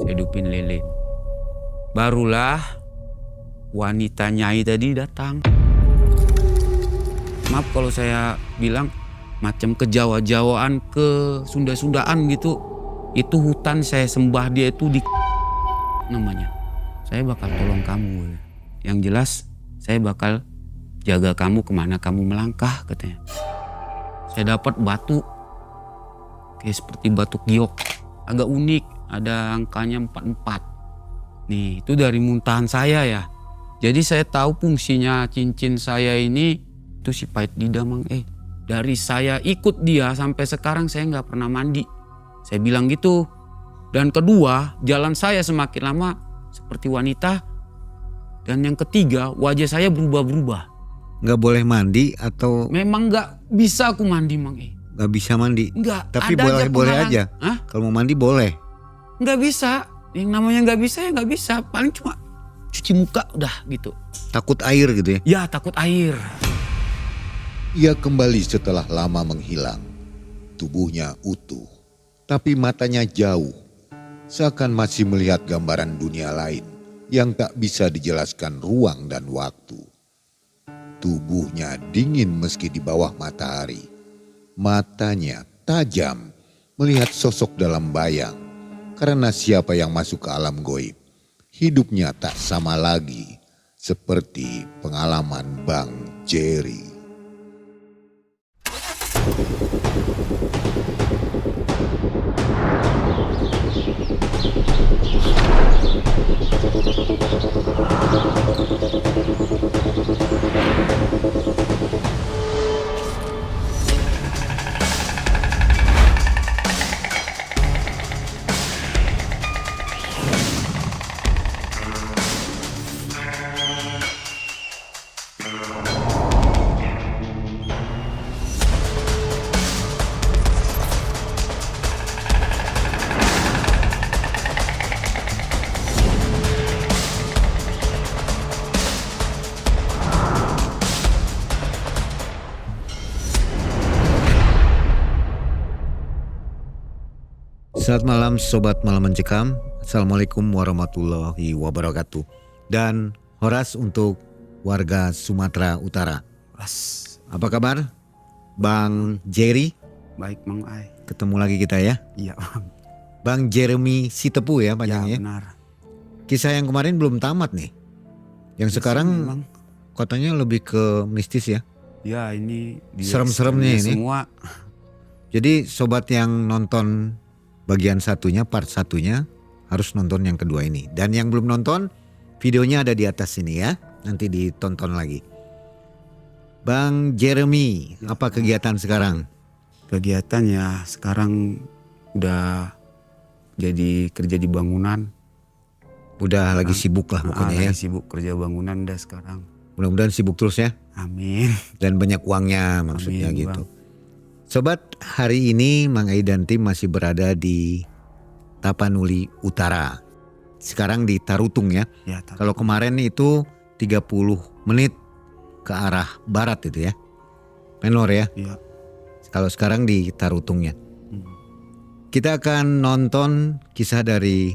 saya hidupin lilin. Barulah wanita Nyai tadi datang. Maaf kalau saya bilang macam ke Jawa-Jawaan, ke Sunda-Sundaan gitu. Itu hutan saya sembah dia itu di namanya. Saya bakal tolong kamu. Yang jelas saya bakal jaga kamu kemana kamu melangkah katanya. Saya dapat batu kayak seperti batu giok. Agak unik, ada angkanya 44. Nih itu dari muntahan saya ya. Jadi saya tahu fungsinya cincin saya ini itu si pahit dida Mang. Dari saya ikut dia sampai sekarang saya nggak pernah mandi. Saya bilang gitu. Dan kedua, jalan saya semakin lama seperti wanita. Dan yang ketiga, wajah saya berubah-berubah. Nggak boleh mandi atau? Memang nggak bisa aku mandi Mang. Nggak bisa mandi? Nggak. Tapi boleh aja? Hah? Kalau mau mandi boleh? Nggak bisa. Yang namanya nggak bisa ya nggak bisa. Paling cuma cuci muka udah gitu. Takut air gitu ya? Ya takut air. Ia kembali setelah lama menghilang. Tubuhnya utuh, tapi matanya jauh. Seakan masih melihat gambaran dunia lain yang tak bisa dijelaskan ruang dan waktu. Tubuhnya dingin meski di bawah matahari. Matanya tajam melihat sosok dalam bayang. Karena siapa yang masuk ke alam goib, hidupnya tak sama lagi seperti pengalaman Bang Jerry. Selamat malam Sobat Malam Mencekam. Assalamualaikum warahmatullahi wabarakatuh. Dan Horas untuk warga Sumatera Utara. Apa kabar Bang Jerry? Baik Mang Ai. Ketemu lagi kita ya. Iya Bang. Bang Jeremy Sitepu ya panjangnya. Ya benar. Kisah yang kemarin belum tamat nih. Yang sekarang memang. Katanya lebih ke mistis ya. Ya ini serem-seremnya ini. Semua. Jadi sobat yang nonton bagian satunya, part satunya harus nonton yang kedua ini. Dan yang belum nonton, videonya ada di atas sini ya. Nanti ditonton lagi. Bang Jeremy, apa kegiatan sekarang? Kegiatan ya sekarang udah jadi kerja di bangunan. Udah lagi sibuk lah pokoknya ya. Lagi sibuk kerja bangunan dah sekarang. Mudah-mudahan sibuk terus ya. Amin. Dan banyak uangnya maksudnya. Amin, gitu. Bang. Sobat, hari ini Mang Ai dan tim masih berada di Tapanuli Utara. Sekarang di Tarutung ya. Kalau kemarin itu 30 menit ke arah barat itu ya. Menor ya. Iya. Kalau sekarang di Tarutungnya. Kita akan nonton kisah dari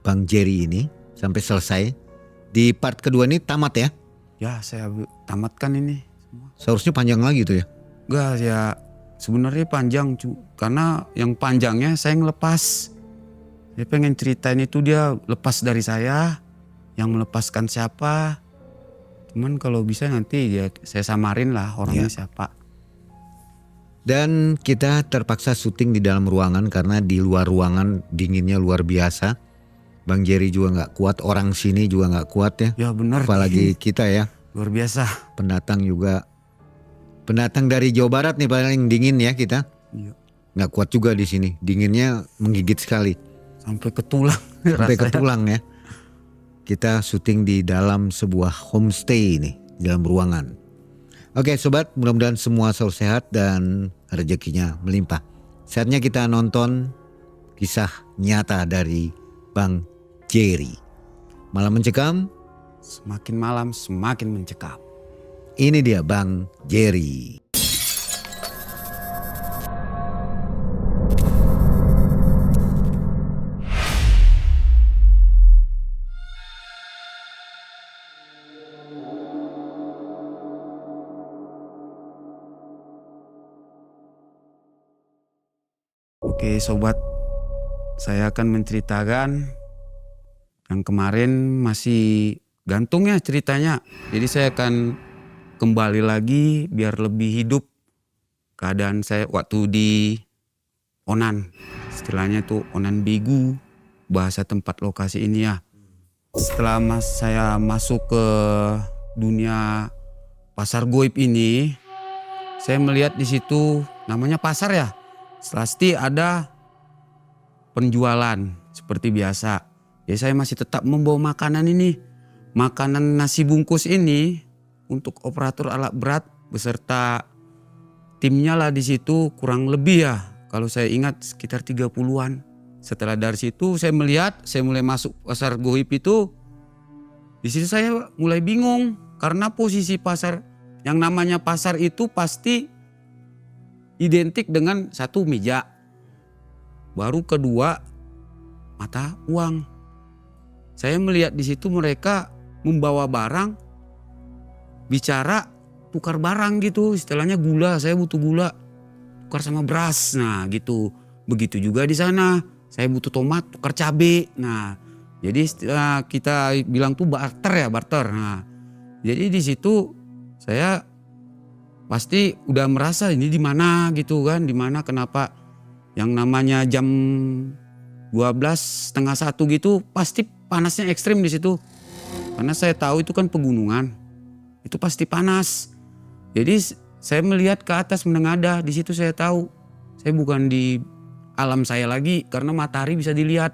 Bang Jerry ini sampai selesai. Di part kedua ini tamat ya. Ya saya tamatkan ini. Seharusnya panjang lagi tuh ya. Enggak ya. Sebenarnya panjang karena yang panjangnya saya ngelepas. Dia pengen ceritain itu dia lepas dari saya. Yang melepaskan siapa. Cuman kalau bisa nanti ya saya samarin lah orangnya siapa. Dan kita terpaksa syuting di dalam ruangan karena di luar ruangan dinginnya luar biasa. Bang Jerry juga gak kuat, orang sini juga gak kuat ya. Ya benar. Apalagi kita ya. Luar biasa. Pendatang juga. Pendatang dari Jawa Barat nih paling dingin ya kita. Iya. Nggak kuat juga di sini. Dinginnya menggigit sekali. Sampai ke tulang. Sampai ke tulang ya. Kita syuting di dalam sebuah homestay ini. Di dalam ruangan. Oke sobat, mudah-mudahan semua selalu sehat dan rezekinya melimpah. Saatnya kita nonton kisah nyata dari Bang Jerry. Malam Mencekam. Semakin malam semakin mencekam. Ini dia Bang Jerry. Oke sobat, saya akan menceritakan yang kemarin masih gantung ya ceritanya. Jadi saya akan kembali lagi biar lebih hidup keadaan saya waktu di Onan. Istilahnya itu Onan Bigu, bahasa tempat lokasi ini ya. Setelah saya masuk ke dunia pasar goib ini, saya melihat di situ namanya pasar ya. Pasti ada penjualan seperti biasa. Ya saya masih tetap membawa makanan ini. Makanan nasi bungkus ini untuk operator alat berat beserta timnya lah di situ kurang lebih ya. Kalau saya ingat sekitar 30-an. Setelah dari situ saya melihat, saya mulai masuk pasar goib itu. Di situ saya mulai bingung karena posisi pasar yang namanya pasar itu pasti identik dengan satu meja. Baru kedua mata uang. Saya melihat di situ mereka membawa barang, bicara tukar barang gitu, istilahnya gula, saya butuh gula, tukar sama beras, nah gitu. Begitu juga di sana, saya butuh tomat, tukar cabai. Nah, jadi kita bilang tuh barter ya, barter. Nah, jadi di situ saya pasti udah merasa ini di mana gitu kan, di mana kenapa yang namanya jam 12 setengah 1 gitu pasti panasnya ekstrim di situ. Karena saya tahu itu kan pegunungan, itu pasti panas. Jadi saya melihat ke atas menengadah, di situ saya tahu saya bukan di alam saya lagi karena matahari bisa dilihat.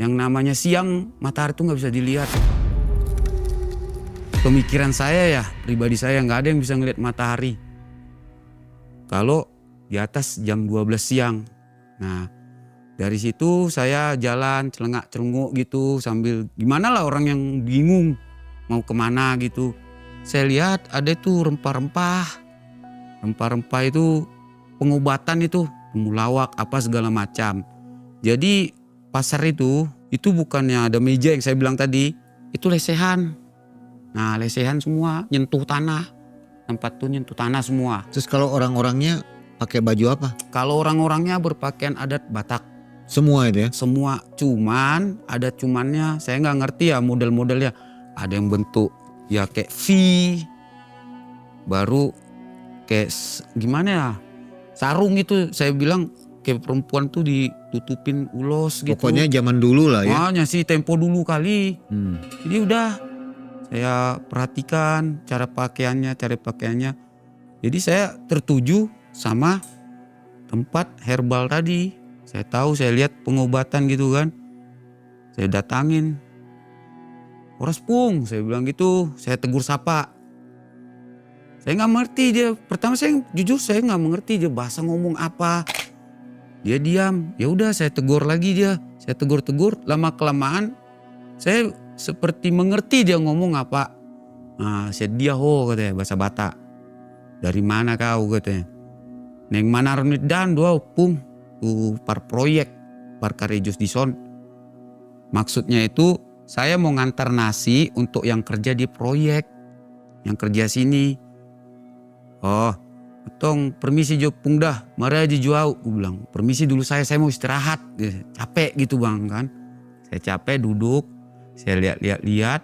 Yang namanya siang matahari itu nggak bisa dilihat. Pemikiran saya ya, pribadi saya nggak ada yang bisa ngelihat matahari kalau di atas jam 12 siang. Nah dari situ saya jalan celengak-celenguk gitu sambil gimana lah orang yang bingung mau kemana gitu. Saya lihat ada tuh rempah-rempah. Rempah-rempah itu pengobatan itu, temulawak apa segala macam. Jadi pasar itu bukannya ada meja yang saya bilang tadi, itu lesehan. Nah lesehan semua, nyentuh tanah. Tempat tuh nyentuh tanah semua. Terus kalau orang-orangnya pakai baju apa? Kalau orang-orangnya berpakaian adat Batak. Semua itu ya? Semua, cuman ada cumannya saya nggak ngerti ya model-modelnya. Ada yang bentuk ya kayak V, baru kayak gimana ya, sarung itu saya bilang kayak perempuan tuh ditutupin ulos gitu. Pokoknya zaman dulu lah ya? Makanya sih tempo dulu kali. Jadi udah saya perhatikan cara pakaiannya. Jadi saya tertuju sama tempat herbal tadi. Saya tahu, saya lihat pengobatan gitu kan. Saya datangin. Horas Pung, saya bilang gitu. Saya tegur sapa. Saya nggak mengerti dia. Pertama jujur saya nggak mengerti dia bahasa ngomong apa. Dia diam. Ya udah saya tegur lagi dia. Saya tegur. Lama kelamaan saya seperti mengerti dia ngomong apa. Nah, sedia ho katanya bahasa Batak. Dari mana kau katanya. Neng mana ronit dan dua Pung. Par proyek par karejos di son. Maksudnya itu saya mau ngantar nasi untuk yang kerja di proyek, yang kerja sini. Oh, tong permisi jo Pung dah, mari dijual. Gue bilang permisi dulu saya mau istirahat, capek gitu bang kan. Saya capek duduk, saya lihat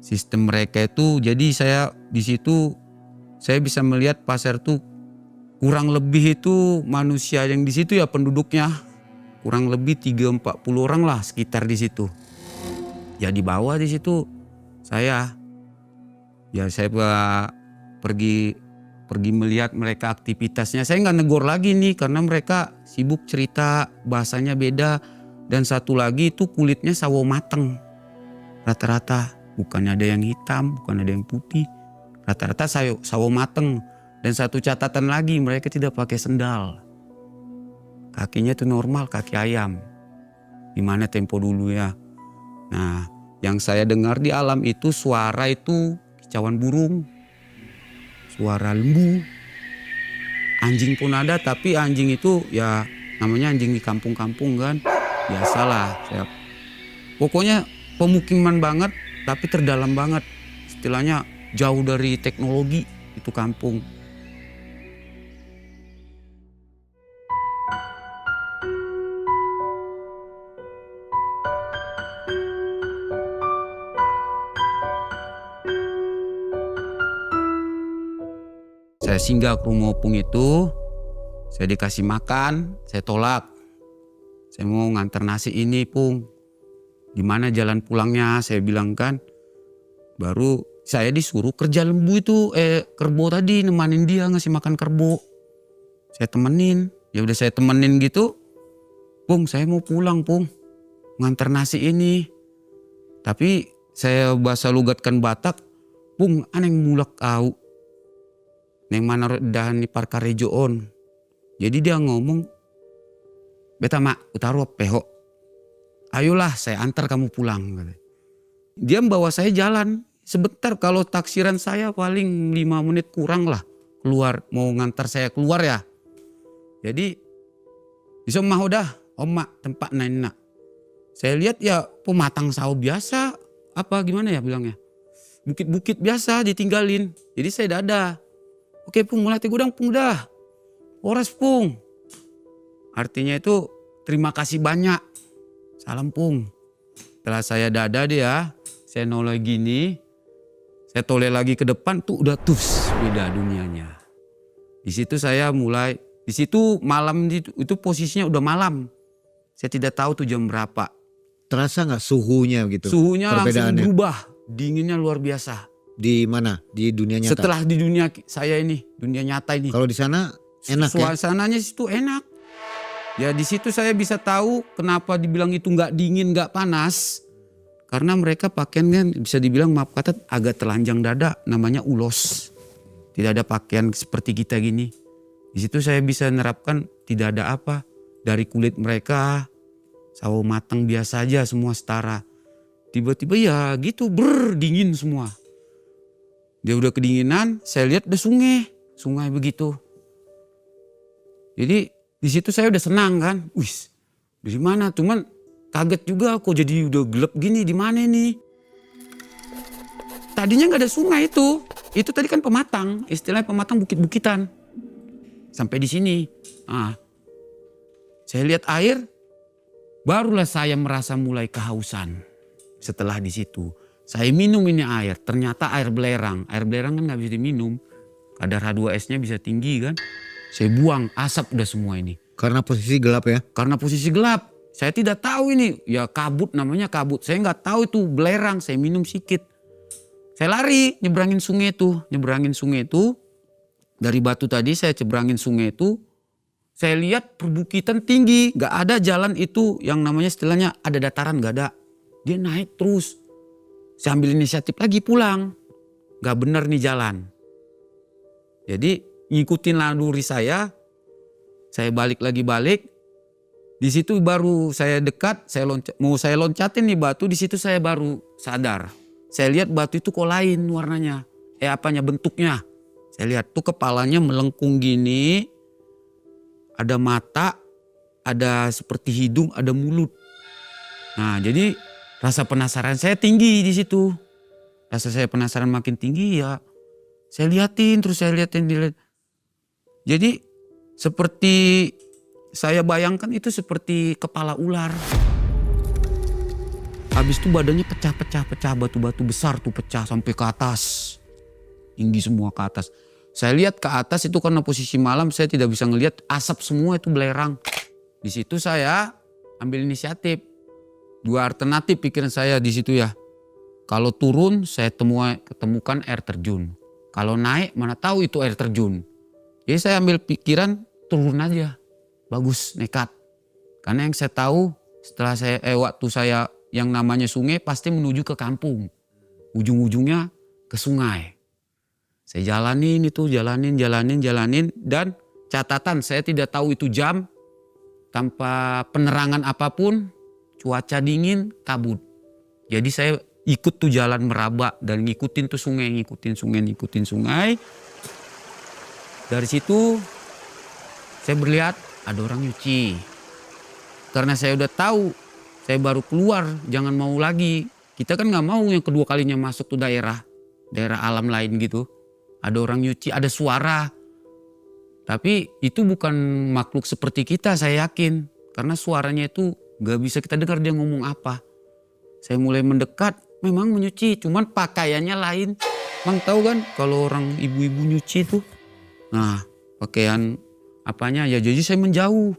sistem mereka itu. Jadi saya di situ saya bisa melihat pasar tuh. Kurang lebih itu manusia yang di situ ya penduduknya kurang lebih 30-40 orang lah sekitar di situ. Ya di bawah di situ saya pergi melihat mereka aktivitasnya. Saya nggak negor lagi nih karena mereka sibuk cerita, bahasanya beda, dan satu lagi itu kulitnya sawo mateng rata-rata, bukannya ada yang hitam, bukan ada yang putih, rata-rata sawo mateng. Dan satu catatan lagi, mereka tidak pakai sendal. Kakinya itu normal, kaki ayam. Gimana tempo dulu ya. Nah, yang saya dengar di alam itu suara itu kicauan burung. Suara lembu. Anjing pun ada, tapi anjing itu ya namanya anjing di kampung-kampung kan. Biasalah. Pokoknya pemukiman banget, tapi terdalam banget. Istilahnya jauh dari teknologi itu kampung. Saya singgah ke rumah opung itu, saya dikasih makan, saya tolak. Saya mau nganter nasi ini, Pung. Gimana jalan pulangnya? Saya bilang kan. Baru saya disuruh kerja lembu itu, kerbau tadi, nemanin dia ngasih makan kerbau. Saya temenin, ya udah saya temenin gitu. Pung, saya mau pulang, Pung. Nganter nasi ini. Tapi saya bahasa lugatkan Batak, Pung, aneng mulak kau. Neng mana dahan ni parkarejoon. Jadi dia ngomong, beta mak utaru peho. Ayolah saya antar kamu pulang. Dia membawa saya jalan. Sebentar, kalau taksiran saya paling 5 menit kurang lah. Keluar, mau ngantar saya keluar ya. Jadi, bisa mah udah, omak tempat naina. Saya lihat ya pematang sawah biasa. Apa gimana ya bilangnya. Bukit-bukit biasa ditinggalin. Jadi saya dada. Oke Pung, mulai gudang Pung dah. Horas Pung. Artinya itu terima kasih banyak. Salam Pung. Setelah saya dada dia, saya noleh gini. Saya toleh lagi ke depan tuh udah tus beda dunianya. Di situ saya mulai, di situ malam itu posisinya udah malam. Saya tidak tahu tuh jam berapa. Terasa nggak suhunya gitu? Suhunya langsung perbedaannya? berubah. Dinginnya luar biasa. Di mana? Di dunia nyata? Setelah di dunia saya ini, dunia nyata ini. Kalau di sana enak ya? Suasananya situ enak. Ya di situ saya bisa tahu kenapa dibilang itu nggak dingin, nggak panas. Karena mereka pakaian kan bisa dibilang maaf kata agak telanjang dada, namanya ulos. Tidak ada pakaian seperti kita gini. Di situ saya bisa nerapkan tidak ada apa. Dari kulit mereka, sawo matang biasa aja semua setara. Tiba-tiba ya gitu dingin semua. Dia udah kedinginan, saya lihat ada sungai begitu. Jadi di situ saya udah senang kan, wis dari mana? Cuman kaget juga kok jadi udah gelap gini di mana nih? Tadinya nggak ada sungai itu tadi kan pematang, istilahnya pematang bukit-bukitan. Sampai di sini, saya lihat air, barulah saya merasa mulai kehausan. Setelah di situ. Saya minum ini air, ternyata air belerang. Air belerang kan gak bisa diminum. Kadar H2S-nya bisa tinggi kan. Saya buang, asap udah semua ini. Karena posisi gelap ya? Karena posisi gelap. Saya tidak tahu ini, ya kabut namanya kabut. Saya gak tahu itu belerang, saya minum sedikit. Saya lari nyebrangin sungai itu. Dari batu tadi saya nyebrangin sungai itu. Saya lihat perbukitan tinggi, gak ada jalan itu yang namanya istilahnya ada dataran, gak ada. Dia naik terus. Saya ambil inisiatif lagi pulang. Gak bener nih jalan. Jadi ngikutin naluri saya balik. Di situ baru saya dekat, mau saya loncatin nih batu, di situ saya baru sadar. Saya lihat batu itu kok lain warnanya. Bentuknya. Saya lihat tuh kepalanya melengkung gini. Ada mata, ada seperti hidung, ada mulut. Nah jadi rasa penasaran saya tinggi di situ. Rasa saya penasaran makin tinggi ya. Saya liatin. Jadi seperti saya bayangkan itu seperti kepala ular. Habis itu badannya pecah, batu-batu besar tuh pecah sampai ke atas. Tinggi semua ke atas. Saya lihat ke atas itu karena posisi malam saya tidak bisa ngelihat, asap semua itu belerang. Di situ saya ambil inisiatif. 2 alternatif pikiran saya di situ ya. Kalau turun saya ketemukan air terjun. Kalau naik mana tahu itu air terjun. Jadi saya ambil pikiran turun aja. Bagus, nekat. Karena yang saya tahu setelah waktu saya yang namanya sungai pasti menuju ke kampung. Ujung-ujungnya ke sungai. Saya jalanin dan catatan saya tidak tahu itu jam. Tanpa penerangan apapun, cuaca dingin, kabut. Jadi saya ikut tuh jalan meraba dan ngikutin tuh sungai, ngikutin sungai. Dari situ saya melihat ada orang nyuci. Karena saya udah tahu, saya baru keluar, jangan mau lagi. Kita kan gak mau yang kedua kalinya masuk tuh daerah alam lain gitu. Ada orang nyuci, ada suara. Tapi itu bukan makhluk seperti kita, saya yakin. Karena suaranya itu gak bisa kita dengar dia ngomong apa. Saya mulai mendekat, memang menyuci, cuman pakaiannya lain. Bang tahu kan kalau orang ibu-ibu nyuci itu Nah, pakaian apanya ya, jadi saya menjauh.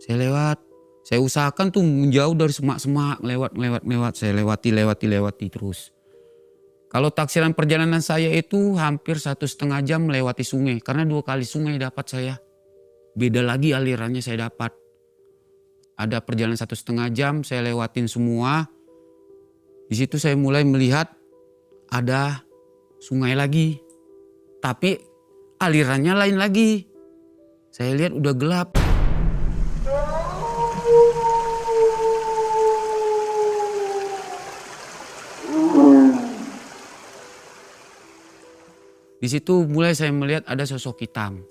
Saya lewat, saya usahakan tuh menjauh dari semak-semak, lewat. Saya lewati terus. Kalau taksiran perjalanan saya itu hampir 1,5 jam melewati sungai. Karena 2 kali sungai dapat saya. Beda lagi alirannya saya dapat. Ada perjalanan 1,5 jam saya lewatin semua. Di situ saya mulai melihat ada sungai lagi. Tapi alirannya lain lagi. Saya lihat udah gelap. Di situ mulai saya melihat ada sosok hitam.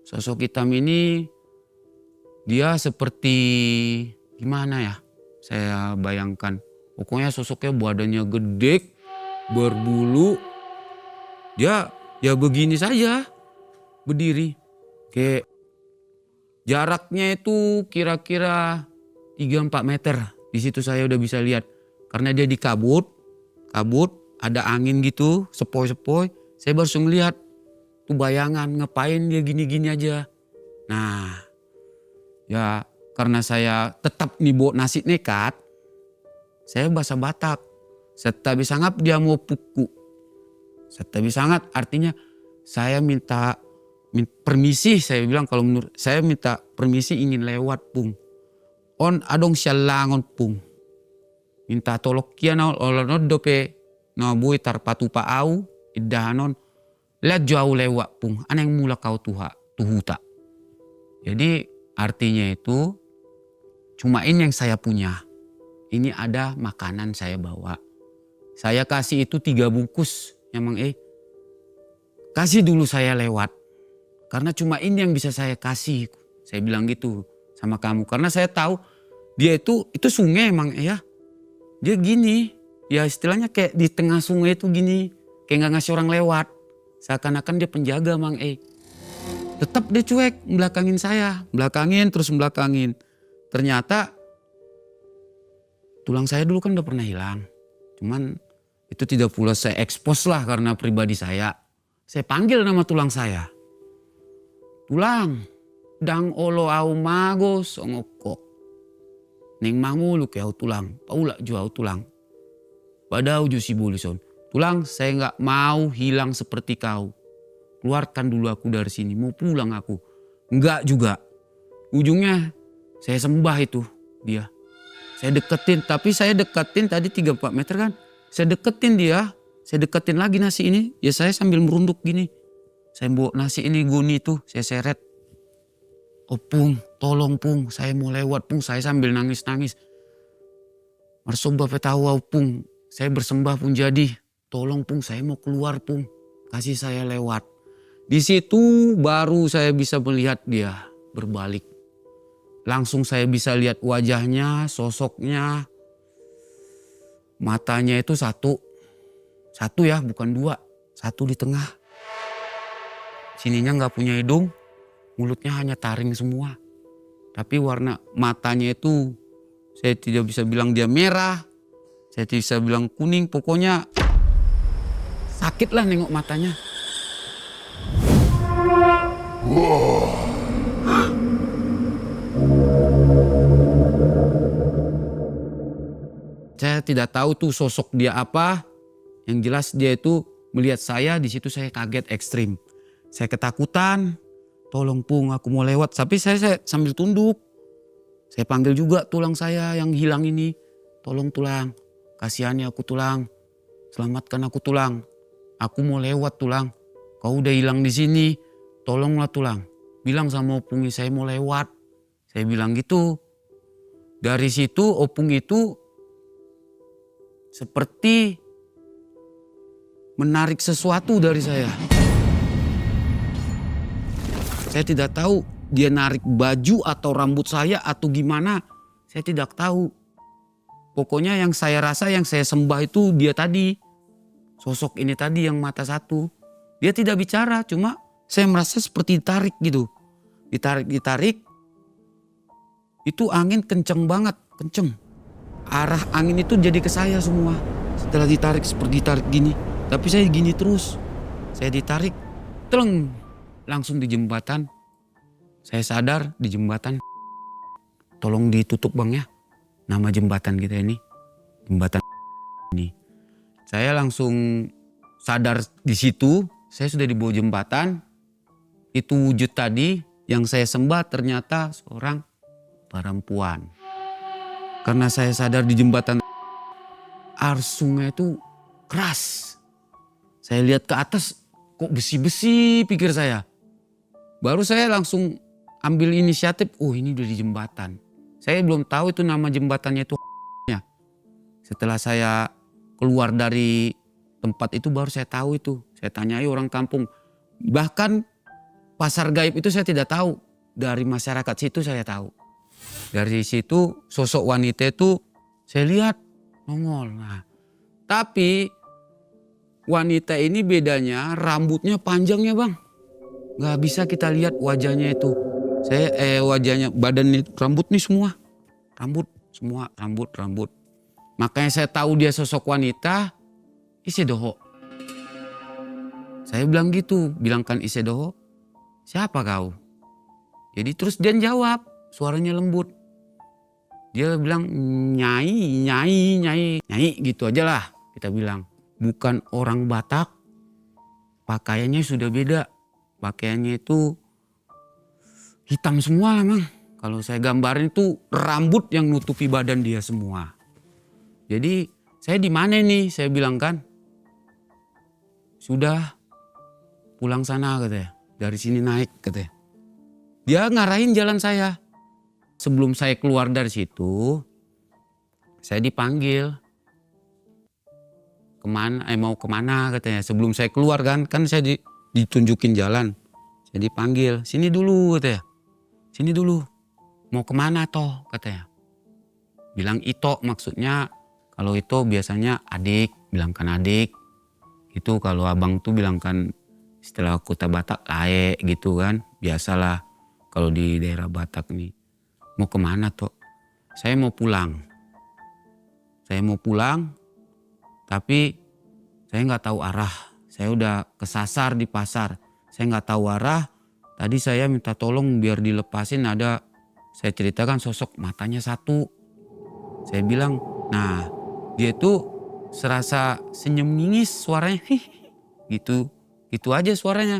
Sosok hitam ini dia seperti gimana ya? Saya bayangkan. Pokoknya sosoknya badannya gede, berbulu. Dia ya begini saja berdiri. Kayak jaraknya itu kira-kira 3-4 meter. Di situ saya udah bisa lihat. Karena dia di kabut, ada angin gitu, sepoi-sepoi. Saya baru melihat tuh bayangan ngapain dia gini-gini aja. Nah ya karena saya tetap nih bawa nasi nekat, saya bahasa Batak. Setabi sangat dia mau puku. Setabi sangat artinya saya minta permisi, saya bilang kalau menurut saya minta permisi ingin lewat pung. On adong sialangon pung. Minta tolok kia na olon dope na bui tarpatu pa au idahanon. Lihat jauh lewat pung. Ana yang mula kau tuhuta. Jadi artinya itu cuma ini yang saya punya. Ini ada makanan saya bawa. Saya kasih itu 3 bungkus. Emang kasih dulu saya lewat. Karena cuma ini yang bisa saya kasih. Saya bilang gitu sama kamu. Karena saya tahu dia itu sungai emang ya. Dia gini. Ya istilahnya kayak di tengah sungai itu gini. Kayak gak ngasih orang lewat. Seakan-akan dia penjaga mang Tetap dia cuek belakangin saya. Belakangin terus belakangin. Ternyata tulang saya dulu kan udah pernah hilang. Cuman itu tidak pula saya expose lah karena pribadi saya. Saya panggil nama tulang saya. Tulang, dang olo au mago songokok. Neng mangulu ke au tulang, paula ju au tulang. Badau ju si bulison. Tulang, saya nggak mau hilang seperti kau. Keluarkan dulu aku dari sini, mau pulang aku. Enggak juga. Ujungnya saya sembah itu dia. Saya deketin, tapi saya deketin tadi 3-4 meter kan. Saya deketin dia, saya deketin lagi nasi ini. Ya saya sambil merunduk gini. Saya bawa nasi ini guni tuh, saya seret. Oh pung, tolong pung, saya mau lewat pung. Saya sambil nangis-nangis. Marsoba petawa pung, saya bersembah pun jadi. Tolong pung, saya mau keluar pung, kasih saya lewat. Di situ baru saya bisa melihat dia berbalik. Langsung saya bisa lihat wajahnya, sosoknya. Matanya itu satu ya bukan 2, 1 di tengah. Sininya gak punya hidung, mulutnya hanya taring semua. Tapi warna matanya itu saya tidak bisa bilang dia merah, saya tidak bisa bilang kuning, pokoknya sakit lah nengok matanya. Saya tidak tahu tuh sosok dia apa. Yang jelas dia itu melihat saya, di situ saya kaget ekstrim. Saya ketakutan. Tolong pung, aku mau lewat. Tapi saya sambil tunduk. Saya panggil juga tulang saya yang hilang ini. Tolong tulang, kasihani aku tulang. Selamatkan aku tulang. Aku mau lewat tulang. Kau udah hilang di sini. Tolonglah tulang. Bilang sama opung saya mau lewat. Saya bilang gitu. Dari situ opung itu seperti menarik sesuatu dari saya. Saya tidak tahu dia narik baju atau rambut saya atau gimana. Saya tidak tahu. Pokoknya yang saya rasa, yang saya sembah itu dia tadi. Sosok ini tadi yang mata 1. Dia tidak bicara, cuma saya merasa seperti ditarik gitu. Ditarik. Itu angin kenceng banget, kenceng. Arah angin itu jadi ke saya semua. Setelah ditarik seperti ditarik gini. Tapi saya gini terus. Saya ditarik, teleng. langsung di jembatan. Saya sadar di jembatan. Tolong ditutup bang ya, nama jembatan kita ini. Jembatan ini. Saya langsung sadar di situ, saya sudah di bawah jembatan. Itu wujud tadi yang saya sembah ternyata seorang perempuan. Karena saya sadar di jembatan, arus sungai itu keras. Saya lihat ke atas, kok besi-besi pikir saya. Baru saya langsung ambil inisiatif, oh ini udah di jembatan. Saya belum tahu itu nama jembatannya itu. Setelah saya keluar dari tempat itu baru saya tahu itu. Saya tanyai orang kampung. Bahkan pasar gaib itu saya tidak tahu. Dari masyarakat situ saya tahu. Dari situ sosok wanita itu saya lihat nongol. Nah, tapi wanita ini bedanya rambutnya panjangnya bang. Gak bisa kita lihat wajahnya itu. Wajahnya, badan itu, rambut nih semua. Rambut. Makanya saya tahu dia sosok wanita, Isedoho. Saya bilang gitu, bilangkan Isedoho, siapa kau? Jadi terus dia jawab, suaranya lembut. Dia bilang nyai gitu aja lah kita bilang. Bukan orang Batak, pakaiannya sudah beda. Pakaiannya itu hitam semua emang. Kalau saya gambarin itu rambut yang nutupi badan dia semua. Jadi saya di mana nih? Saya bilang kan, sudah pulang sana katanya. Dari sini naik katanya. Dia ngarahin jalan saya. Sebelum saya keluar dari situ, saya dipanggil. Mau kemana katanya. Sebelum saya keluar kan saya ditunjukin jalan. Saya dipanggil, sini dulu katanya. Sini dulu. Mau kemana toh katanya. Bilang Ito maksudnya. Kalau itu biasanya adik, bilangkan adik. Itu kalau abang tuh bilangkan istilah kota Batak lae gitu kan. Biasalah kalau di daerah Batak nih. Mau kemana toh? Saya mau pulang. Tapi saya nggak tahu arah. Saya udah kesasar di pasar. Saya nggak tahu arah. Tadi saya minta tolong biar dilepasin ada. Saya ceritakan sosok matanya satu. Saya bilang, nah dia tuh serasa senyum ningis suaranya. Gitu aja suaranya.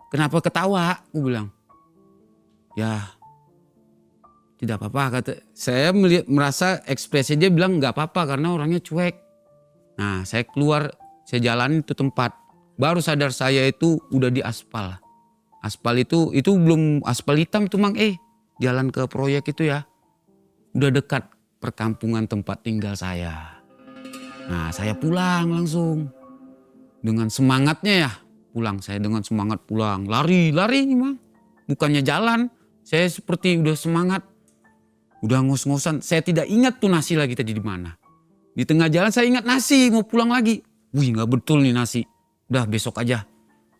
Kenapa ketawa? Aku bilang. Ya tidak apa-apa kata. Saya merasa ekspresi dia bilang nggak apa-apa karena orangnya cuek. Nah saya keluar, saya jalanin itu tempat. Baru sadar saya itu udah di aspal. Aspal itu belum aspal hitam tuh mang. Jalan ke proyek itu ya. Udah dekat perkampungan tempat tinggal saya. Nah saya pulang langsung. Dengan semangatnya ya. Saya dengan semangat pulang. Lari mang. Bukannya jalan. Saya seperti udah semangat. Udah ngos-ngosan. Saya tidak ingat tuh nasi lagi tadi di mana. Di tengah jalan saya ingat nasi. Mau pulang lagi. Wih gak betul nih nasi. Udah besok aja.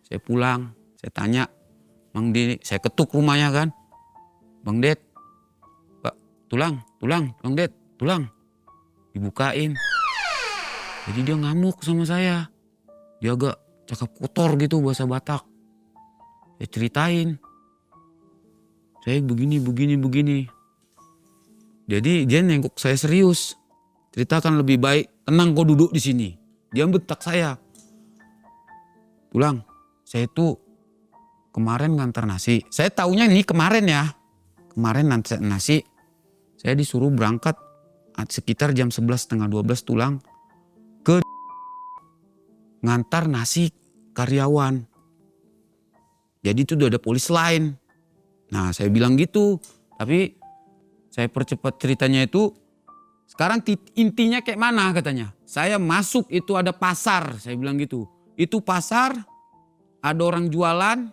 Saya pulang. Saya tanya. Mang Dede. Saya ketuk rumahnya kan. Bang Ded. Pak tulang. Bang Ded. Tulang. Dibukain. Jadi dia ngamuk sama saya. Dia agak cakap kotor gitu bahasa Batak. Saya ceritain. Saya begini. Jadi dia nengok saya serius. Ceritakan lebih baik. Tenang kau duduk di sini. Dia bentak saya. Pulang. Saya itu kemarin ngantar nasi. Saya taunya ini kemarin ya. Kemarin ngantar nasi. Saya disuruh berangkat sekitar jam 11:30 tulang. Ke ngantar nasi karyawan. Jadi itu udah ada polis lain. Nah saya bilang gitu. Tapi saya percepat ceritanya itu. Sekarang intinya kayak mana katanya. Saya masuk itu ada pasar. Saya bilang gitu. Itu pasar ada orang jualan.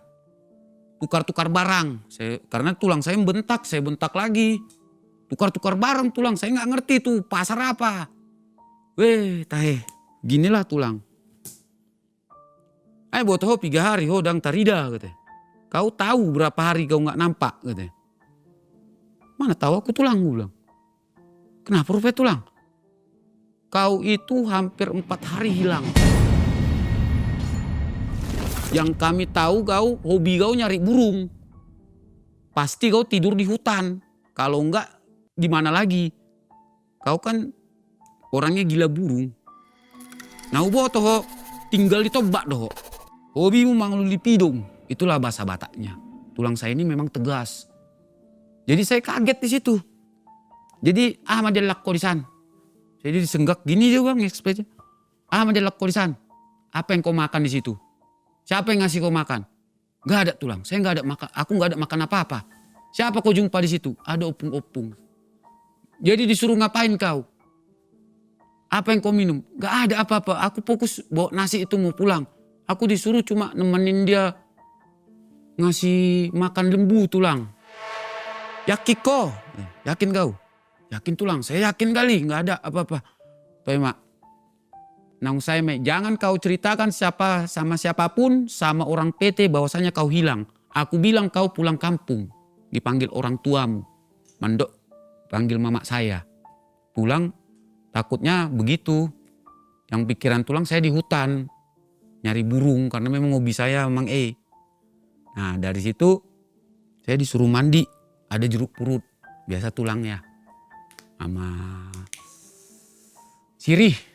Tukar-tukar barang. Karena tulang saya bentak. Saya bentak lagi. Tukar-tukar barang tulang. Saya gak ngerti tuh pasar apa. Weh tahe. Ginilah tulang. Botoh 3 hari hodang tarida katanya. Kau tahu berapa hari kau gak nampak katanya. Mana tahu aku tulang gue bilang. Kenapa rupanya tulang? Kau itu hampir 4 hari hilang. Yang kami tahu kau hobi kau nyari burung. Pasti kau tidur di hutan. Kalau enggak di mana lagi? Kau kan orangnya gila burung. Nah ubo toh tinggal di tobak doh. Hobimu mangluli pidung. Itulah bahasa Bataknya. Tulang saya ini memang tegas. Jadi saya kaget di situ. Jadi majalak ko di sana. Jadi disenggak gini juga bang ekspresi. Majalak ko di sana. Apa yang kau makan di situ? Siapa yang ngasih kau makan? Gak ada tulang. Saya gak ada makan. Aku gak ada makan apa-apa. Siapa kau jumpa di situ? Ada opung-opung. Jadi disuruh ngapain kau? Apa yang kau minum? Gak ada apa-apa. Aku fokus bawa nasi itu mau pulang. Aku disuruh cuma nemenin dia ngasih makan lembu tulang. Yakin kau? Yakin kau? Yakin tulang? Saya yakin kali. Gak ada apa-apa. Tapi mak. Nang saya jangan kau ceritakan sama siapapun, sama orang PT bahwasanya kau hilang. Aku bilang kau pulang kampung. Dipanggil orang tuamu. Mandok panggil mama saya. Pulang takutnya begitu. Yang pikiran tulang saya di hutan. Nyari burung karena memang hobi saya memang Nah dari situ saya disuruh mandi. Ada jeruk purut. Biasa tulangnya. Sama sirih.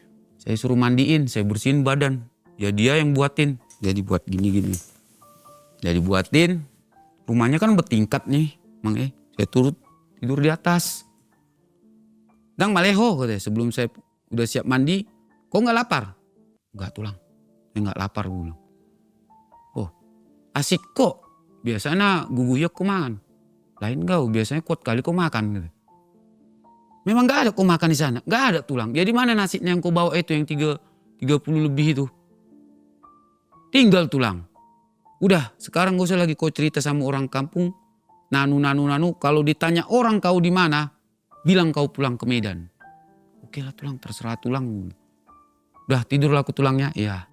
Saya suruh mandiin, saya bersihin badan. Ya dia yang buatin. Jadi buat gini-gini. Jadi buatin. Rumahnya kan bertingkat nih. Mang saya turut tidur di atas. Dang maleho katanya. Sebelum saya udah siap mandi. Kok gak lapar? Enggak tulang. Saya gak lapar gue bilang. Oh asik kok. Biasanya guguyok kok makan. Lain kau biasanya kuat kali kok makan gitu. Memang gak ada kau makan di sana. Gak ada tulang. Jadi mana nasinya yang kau bawa itu yang 30 lebih itu. Tinggal tulang. Udah sekarang gak usah lagi kau cerita sama orang kampung. Nanu. Kalau ditanya orang kau di mana. Bilang kau pulang ke Medan. Oke lah tulang terserah tulang. Udah tidurlah aku tulangnya. Iya.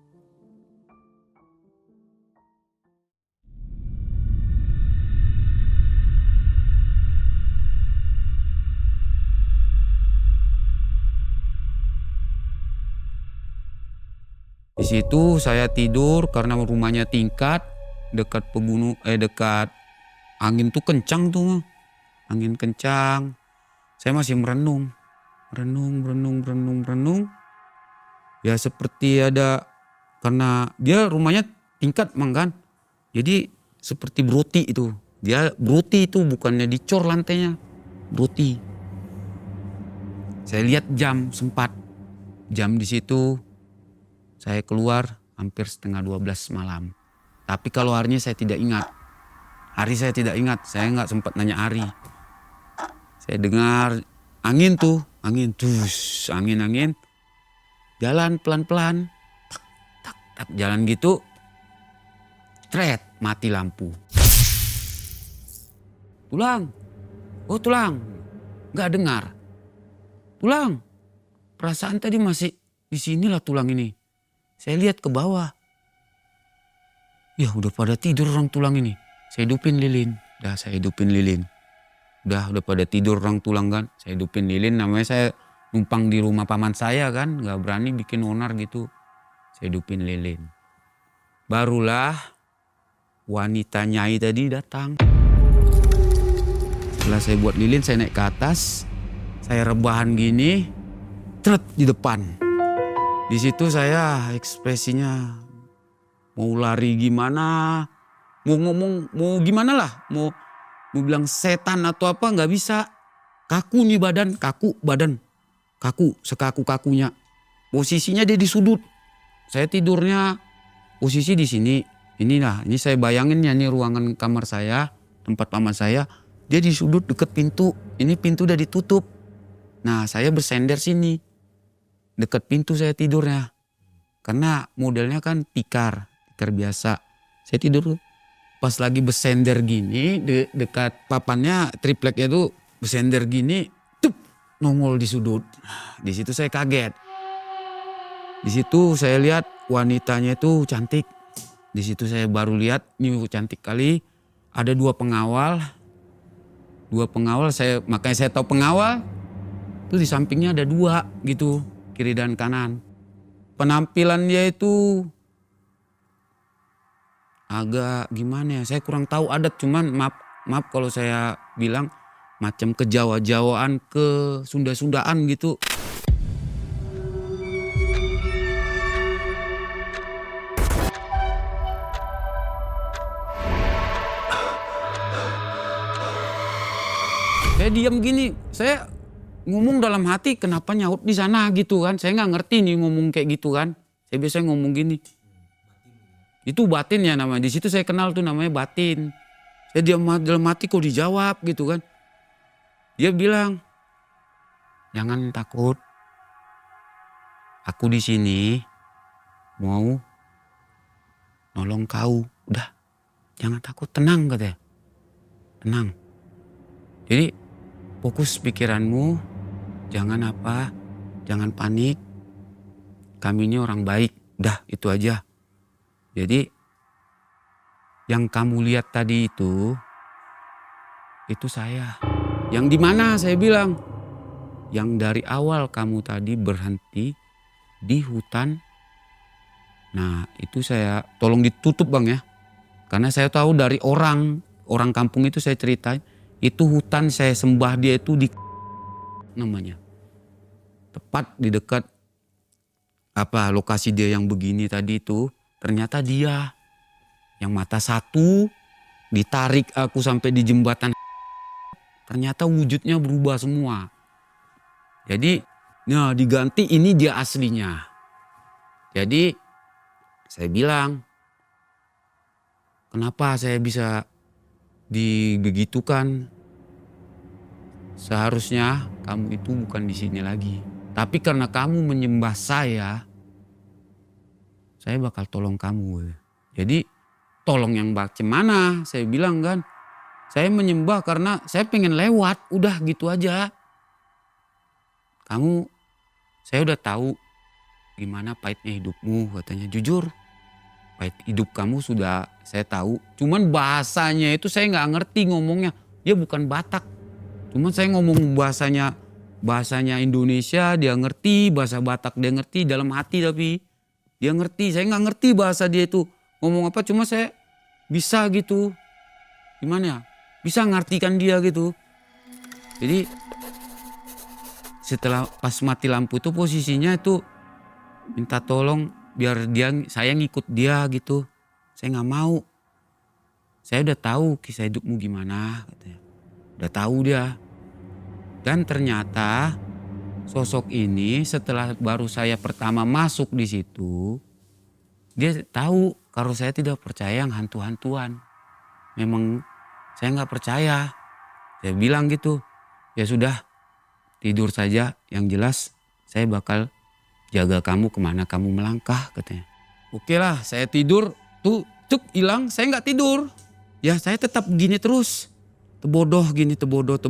Di situ saya tidur karena rumahnya tingkat dekat dekat angin tuh kencang tuh. Angin kencang. Saya masih merenung. Ya seperti ada karena dia rumahnya tingkat mang kan. Jadi seperti broti itu. Dia broti itu bukannya dicor lantainya. Broti. Saya lihat jam sempat. Jam di situ saya keluar hampir setengah 12 malam. Tapi kalau harinya saya tidak ingat. Hari saya tidak ingat. Saya nggak sempat nanya hari. Saya dengar angin tuh. Angin. Jalan pelan-pelan. Tak. Jalan gitu. Tret. Mati lampu. Tulang. Oh tulang. Nggak dengar. Tulang. Perasaan tadi masih di sinilah tulang ini. Saya lihat ke bawah. Ya udah pada tidur orang tulang ini. Saya hidupin lilin. Udah pada tidur orang tulang kan. Saya hidupin lilin. Namanya saya numpang di rumah paman saya kan. Gak berani bikin onar gitu. Saya hidupin lilin. Barulah wanita Nyai tadi datang. Setelah saya buat lilin saya naik ke atas. Saya rebahan gini. Tret di depan. Di situ saya ekspresinya mau lari gimana, mau ngomong, mau gimana lah, mau bilang setan atau apa nggak bisa. Kaku nih badan, kaku, sekaku-kakunya. Posisinya dia di sudut. Saya tidurnya posisi di sini. Ini saya bayangin ya nih ruangan kamar saya, tempat paman saya. Dia di sudut deket pintu. Ini pintu udah ditutup. Nah saya bersender sini. Dekat pintu saya tidurnya. Karena modelnya kan tikar biasa. Saya tidur pas lagi bersender gini dekat papannya tripleknya tuh bersender gini, tup, nongol di sudut. Di situ saya kaget. Di situ saya lihat wanitanya itu cantik. Di situ saya baru lihat ini cantik kali. Ada dua pengawal makanya saya tahu pengawal. Itu di sampingnya ada dua gitu. Kiri dan kanan. Penampilan dia itu agak gimana ya, saya kurang tahu adat, cuman maaf kalau saya bilang macam kejawa-jawaan, ke Sunda-Sundaan gitu. Saya diam gini, saya ngomong dalam hati, kenapa nyaut di sana gitu kan. Saya nggak ngerti nih ngomong kayak gitu kan. Saya biasanya ngomong gini. Itu batin ya namanya. Di situ saya kenal tuh namanya batin. Saya diam dalam hati, kok dijawab gitu kan. Dia bilang, jangan takut. Aku di sini mau nolong kau. Udah, jangan takut, tenang katanya. Tenang. Jadi fokus pikiranmu, jangan jangan panik. Kami ini orang baik, dah itu aja. Jadi yang kamu lihat tadi itu saya. Yang di mana saya bilang? Yang dari awal kamu tadi berhenti di hutan. Nah itu saya tolong ditutup bang ya. Karena saya tahu dari orang kampung itu saya ceritain. Itu hutan saya sembah dia itu di namanya. Tepat di dekat lokasi dia yang begini tadi itu. Ternyata dia yang mata satu ditarik aku sampai di jembatan. Ternyata wujudnya berubah semua. Jadi nah diganti, ini dia aslinya. Jadi saya bilang, kenapa saya bisa dibegitukan? Seharusnya kamu itu bukan di sini lagi. Tapi karena kamu menyembah saya bakal tolong kamu. Jadi tolong yang bagaimana? Saya bilang kan, saya menyembah karena saya pengen lewat, udah gitu aja. Saya udah tahu gimana pahitnya hidupmu katanya. Jujur, pahit hidup kamu sudah saya tahu. Cuman bahasanya itu saya nggak ngerti ngomongnya. Dia bukan Batak. Cuman saya ngomong bahasanya Indonesia dia ngerti, bahasa Batak dia ngerti dalam hati tapi dia ngerti. Saya nggak ngerti bahasa dia itu ngomong apa, cuma saya bisa gitu. Gimana ya? Bisa ngartikan dia gitu. Jadi setelah pas mati lampu itu posisinya itu minta tolong biar saya ngikut dia gitu. Saya nggak mau. Saya udah tahu kisah hidupmu gimana katanya. Udah tahu dia. Dan ternyata sosok ini setelah baru saya pertama masuk di situ, dia tahu kalau saya tidak percaya yang hantu-hantuan. Memang saya nggak percaya. Saya bilang gitu, ya sudah tidur saja. Yang jelas saya bakal jaga kamu kemana kamu melangkah katanya. Oke lah, saya tidur tuh cuk hilang. Saya nggak tidur. Ya saya tetap gini terus, tebodoh gini, tebodoh.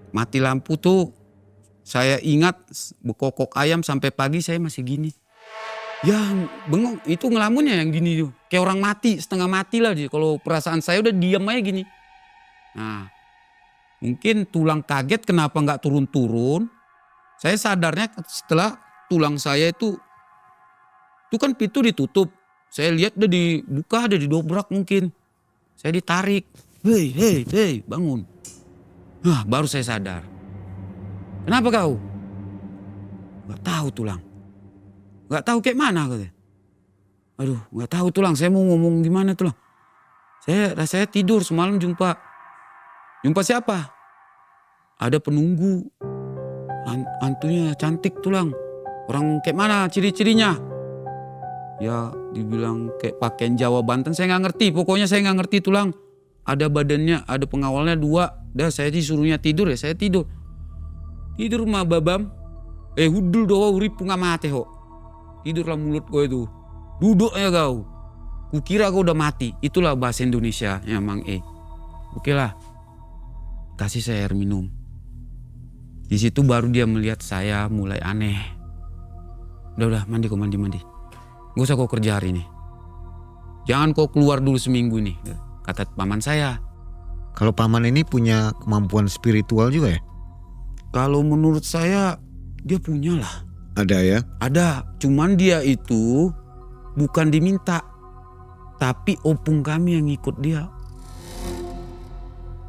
Mati lampu tuh saya ingat bekokok ayam sampai pagi saya masih gini. Ya bengong, itu ngelamunnya yang gini tuh. Kayak orang mati, setengah mati lah. Kalau perasaan saya udah diam aja gini. Nah mungkin tulang kaget kenapa gak turun-turun. Saya sadarnya setelah tulang saya itu kan pintu ditutup. Saya lihat udah dibuka, udah didobrak mungkin. Saya ditarik. Hei bangun. Nah, baru saya sadar. Kenapa kau? Gak tahu tulang. Gak tahu kayak mana katanya. Aduh gak tahu tulang, saya mau ngomong gimana tulang. Saya tidur semalam jumpa siapa? Ada penunggu. Hantunya cantik tulang. Orang kayak mana ciri-cirinya? Ya dibilang kayak pakaian Jawa Banten, saya gak ngerti. Pokoknya saya gak ngerti tulang. Ada badannya, ada pengawalnya 2. Dah saya disuruhnya tidur ya, saya tidur. Tidur mah babam. Hudul doa urip ngamate ho. Tidurlah mulut kau itu. Duduk ya kau. Kukira kau udah mati. Itulah bahasa Indonesia ya Mang E. Oke lah. Kasih saya air minum. Di situ baru dia melihat saya mulai aneh. Udah mandi. Gak usah kau kerja hari ini. Jangan kau keluar dulu seminggu nih. Kata paman saya. Kalau paman ini punya kemampuan spiritual juga ya? Kalau menurut saya dia punya lah. Ada ya? Ada, cuman dia itu bukan diminta. Tapi opung kami yang ikut dia.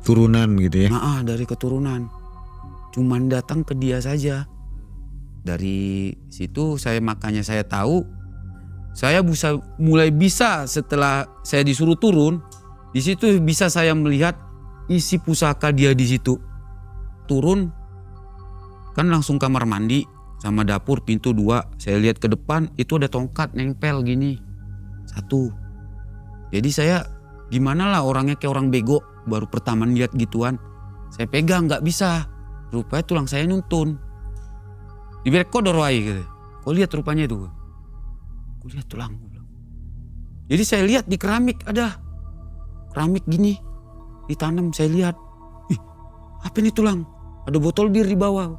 Turunan gitu ya. Dari keturunan. Cuman datang ke dia saja. Dari situ makanya saya tahu. Saya mulai bisa setelah saya disuruh turun. Di situ bisa saya melihat isi pusaka dia di situ. Turun kan langsung kamar mandi sama dapur pintu 2. Saya lihat ke depan itu ada tongkat nempel gini. 1. Jadi saya gimana lah orangnya kayak orang bego. Baru pertama lihat gituan. Saya pegang gak bisa. Rupanya tulang saya nuntun. Diberekodor wae gitu. Kau lihat rupanya itu. Kau lihat tulang. Jadi saya lihat di keramik ada. Keramik gini. Ditanam saya lihat. Ih, apa ini tulang? Ada botol bir di bawah.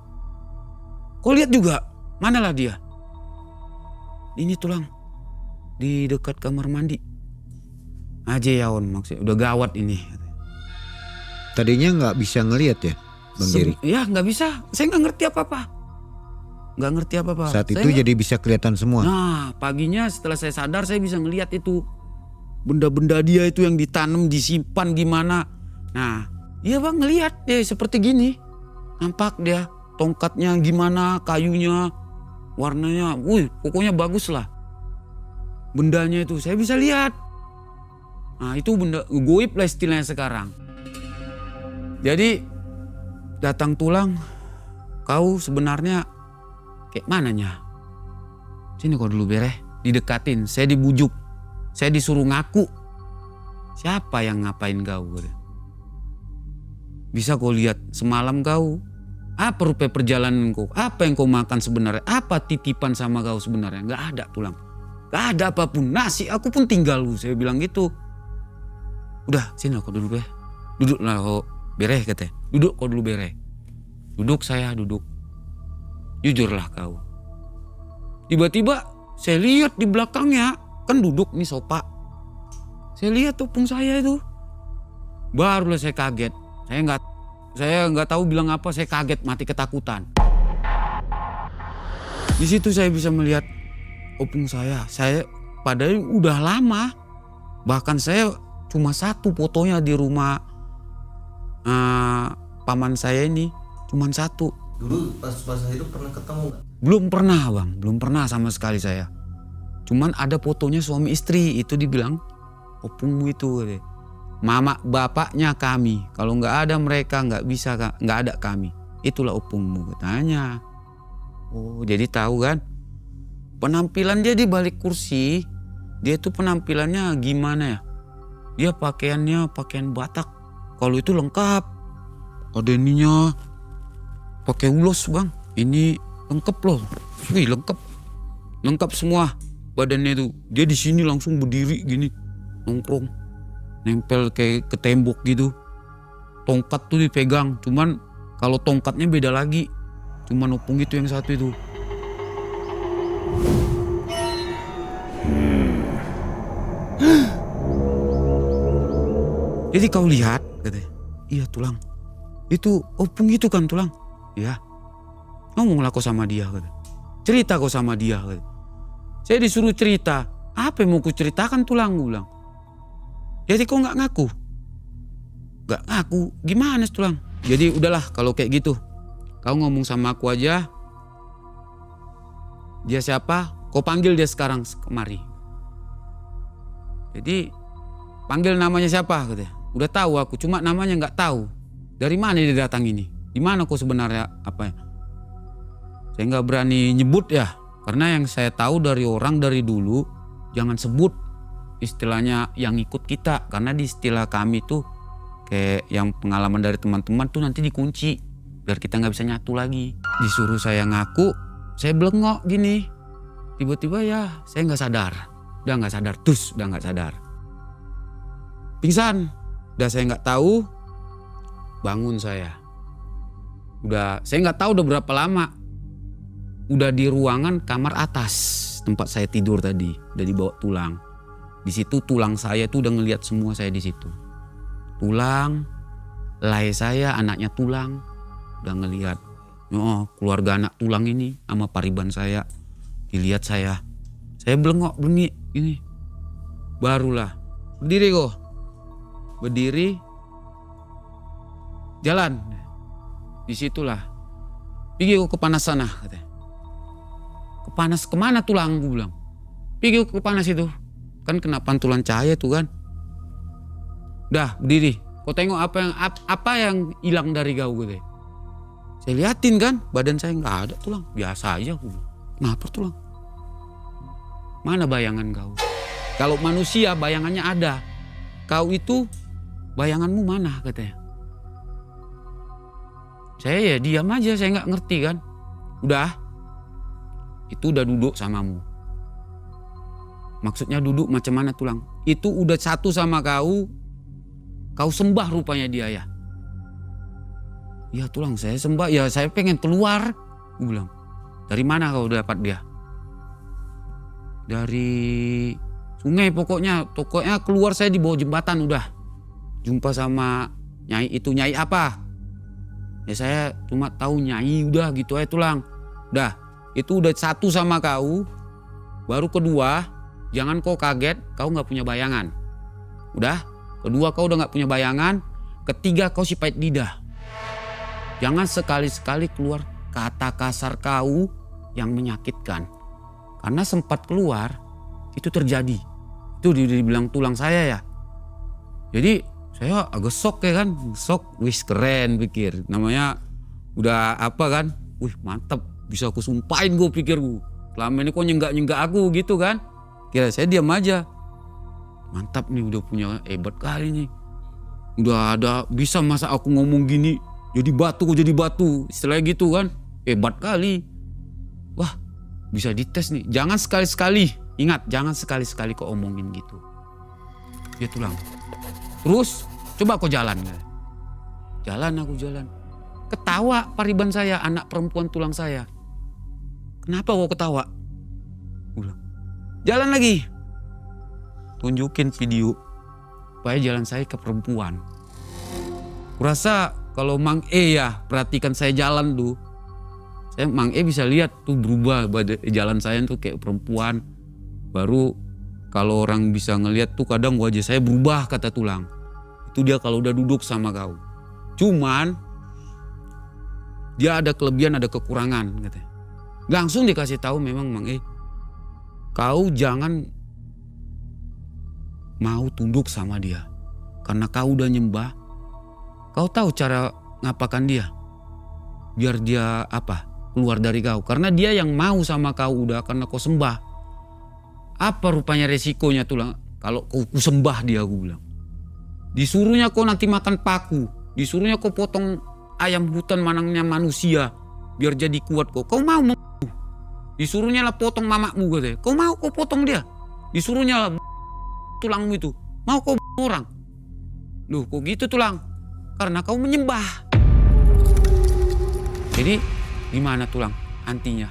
Kau lihat juga. Manalah dia? Ini tulang. Di dekat kamar mandi. Aja yaon maksudnya. Udah gawat ini. Tadinya nggak bisa ngelihat ya Bang Jerry? Ya nggak bisa. Saya nggak ngerti apa-apa. Nggak ngerti apa-apa. Saat itu jadi bisa kelihatan semua? Nah paginya setelah saya sadar saya bisa ngelihat itu. Benda-benda dia itu yang ditanam disimpan gimana. Nah iya bang ngelihat deh seperti gini. Nampak dia tongkatnya gimana, kayunya, warnanya. Pokoknya bagus lah. Bendanya itu saya bisa lihat. Nah itu benda goib lah istilahnya sekarang. Jadi datang tulang, kau sebenarnya kayak mananya? Sini kau dulu bereh, didekatin, saya dibujuk, saya disuruh ngaku. Siapa yang ngapain kau? Bisa kau lihat semalam kau, apa rupa perjalanan kau, apa yang kau makan sebenarnya, apa titipan sama kau sebenarnya? Gak ada tulang, gak ada apapun, nasi aku pun tinggal, saya bilang gitu. Udah sini kau dulu bereh, duduklah kau. Bereh katanya, duduk kau dulu bereh. Duduk saya duduk. Jujurlah kau. Tiba-tiba saya lihat di belakangnya, kan duduk nih sofa. Saya lihat opung saya itu. Barulah saya kaget. Saya nggak tahu bilang apa, saya kaget mati ketakutan. Di situ saya bisa melihat opung saya. Saya padahal udah lama. Bahkan saya cuma 1 fotonya di rumah paman saya ini, cuman 1. Dulu pas hidup pernah ketemu gak? Belum pernah bang, belum pernah sama sekali saya. Cuman ada fotonya suami istri, itu dibilang opungmu itu. Mama bapaknya kami, kalau nggak ada mereka nggak bisa, nggak ada kami. Itulah opungmu katanya. Oh jadi tahu kan? Penampilan dia di balik kursi, dia tuh penampilannya gimana ya? Dia pakaiannya pakaian Batak. Kalau itu lengkap, ada ininya, pakai ulos bang. Ini lengkap loh, lengkap semua badannya itu. Dia di sini langsung berdiri gini, nongkrong, nempel kayak ke tembok gitu. Tongkat tuh dipegang, cuman kalau tongkatnya beda lagi, cuman opung itu yang 1 itu. Jadi kau lihat, katanya, iya tulang. Itu opung itu kan tulang. Ya, ngomonglah kau sama dia. Katanya. Cerita kau sama dia. Katanya. Saya disuruh cerita. Apa yang mau ku ceritakan tulang? Gue bilang. Jadi kau gak ngaku? Gak ngaku, gimana tulang? Jadi udahlah kalau kayak gitu. Kau ngomong sama aku aja. Dia siapa? Kau panggil dia sekarang kemari. Jadi panggil namanya siapa? Katanya. Udah tahu aku, cuma namanya nggak tahu. Dari mana dia datang ini? Di mana kau sebenarnya apa ya? Saya nggak berani nyebut ya, karena yang saya tahu dari orang dari dulu jangan sebut istilahnya yang ikut kita, karena di istilah kami tuh kayak yang pengalaman dari teman-teman tuh nanti dikunci biar kita nggak bisa nyatu lagi. Disuruh saya ngaku, saya belengok gini. Tiba-tiba ya saya nggak sadar, udah nggak sadar. Pingsan. Udah saya nggak tahu, bangun saya. Saya nggak tahu udah berapa lama. Udah di ruangan kamar atas tempat saya tidur tadi, udah dibawa tulang. Di situ tulang saya tuh udah ngelihat semua saya di situ. Tulang, lai saya anaknya tulang, udah ngelihat. Oh keluarga anak tulang ini sama pariban saya, dilihat saya belengok ini. Barulah Berdiri kok. Berdiri. Jalan. Disitulah. Pergi kok ke panas sana katanya. Kepanas kemana tulang gue bilang. Pergi kok ke panas itu. Kan kena pantulan cahaya tuh kan. Dah berdiri. Kau tengok apa yang hilang dari kau gitu. Saya liatin kan badan saya nggak ada tulang. Biasa aja aku bilang. Kenapa tulang? Mana bayangan kau? Kalau manusia bayangannya ada. Kau itu bayanganmu mana katanya. Saya ya diam aja, saya nggak ngerti kan. Udah, itu udah duduk samamu. Maksudnya duduk macam mana tulang? Itu udah satu sama kau sembah rupanya dia ya. Ya tulang saya sembah, ya saya pengen keluar. Gue bilang, dari mana kau dapat dia? Dari sungai pokoknya keluar saya di bawah jembatan udah. Jumpa sama nyai itu, nyai apa? Ya saya cuma tahu nyai udah gitu aja tulang. Udah itu udah satu sama kau. Baru kedua jangan kau kaget kau gak punya bayangan. Udah kedua kau udah gak punya bayangan. Ketiga kau si pahit lidah. Jangan sekali-sekali keluar kata kasar kau yang menyakitkan. Karena sempat keluar itu terjadi. Itu dibilang tulang saya ya. Jadi saya agak shock ya kan, shock, wis keren pikir. Namanya udah apa kan, wih mantap bisa aku sumpahin gue pikir gue. Selama ini kok nyenggak aku gitu kan. Kira saya diam aja. Mantap nih udah punya hebat kali nih. Udah ada bisa masa aku ngomong gini jadi batu. Istilahnya gitu kan, hebat kali. Wah bisa dites nih, jangan sekali-sekali, ingat jangan sekali-sekali kok omongin gitu. Dia tulang. Terus coba kau jalan. Aku jalan. Ketawa pariban saya, anak perempuan tulang saya. Kenapa kau ketawa? Ulang. Jalan lagi. Tunjukin video. Supaya jalan saya ke perempuan. Kurasa kalau Mang E ya perhatikan saya jalan tuh. Mang E bisa lihat tuh berubah jalan saya tuh kayak perempuan. Baru kalau orang bisa ngelihat tuh kadang wajah saya berubah kata tulang. Itu dia kalau udah duduk sama kau. Cuman dia ada kelebihan ada kekurangan katanya. Langsung dikasih tahu memang Mang E. Kau jangan mau tunduk sama dia. Karena kau udah nyembah. Kau tahu cara ngapakan dia. Biar dia keluar dari kau. Karena dia yang mau sama kau udah karena kau sembah. Apa rupanya resikonya tulang kalau kau sembah dia aku bilang. Disuruhnya kau nanti makan paku. Disuruhnya kau potong ayam hutan manangnya manusia. Biar jadi kuat kau. Kau mau disuruhnya lah potong mamakmu katanya. Kau mau kau potong dia. Disuruhnya lah tulangmu itu. Mau kau orang. Loh kok gitu tulang? Karena kau menyembah. Jadi gimana tulang antinya?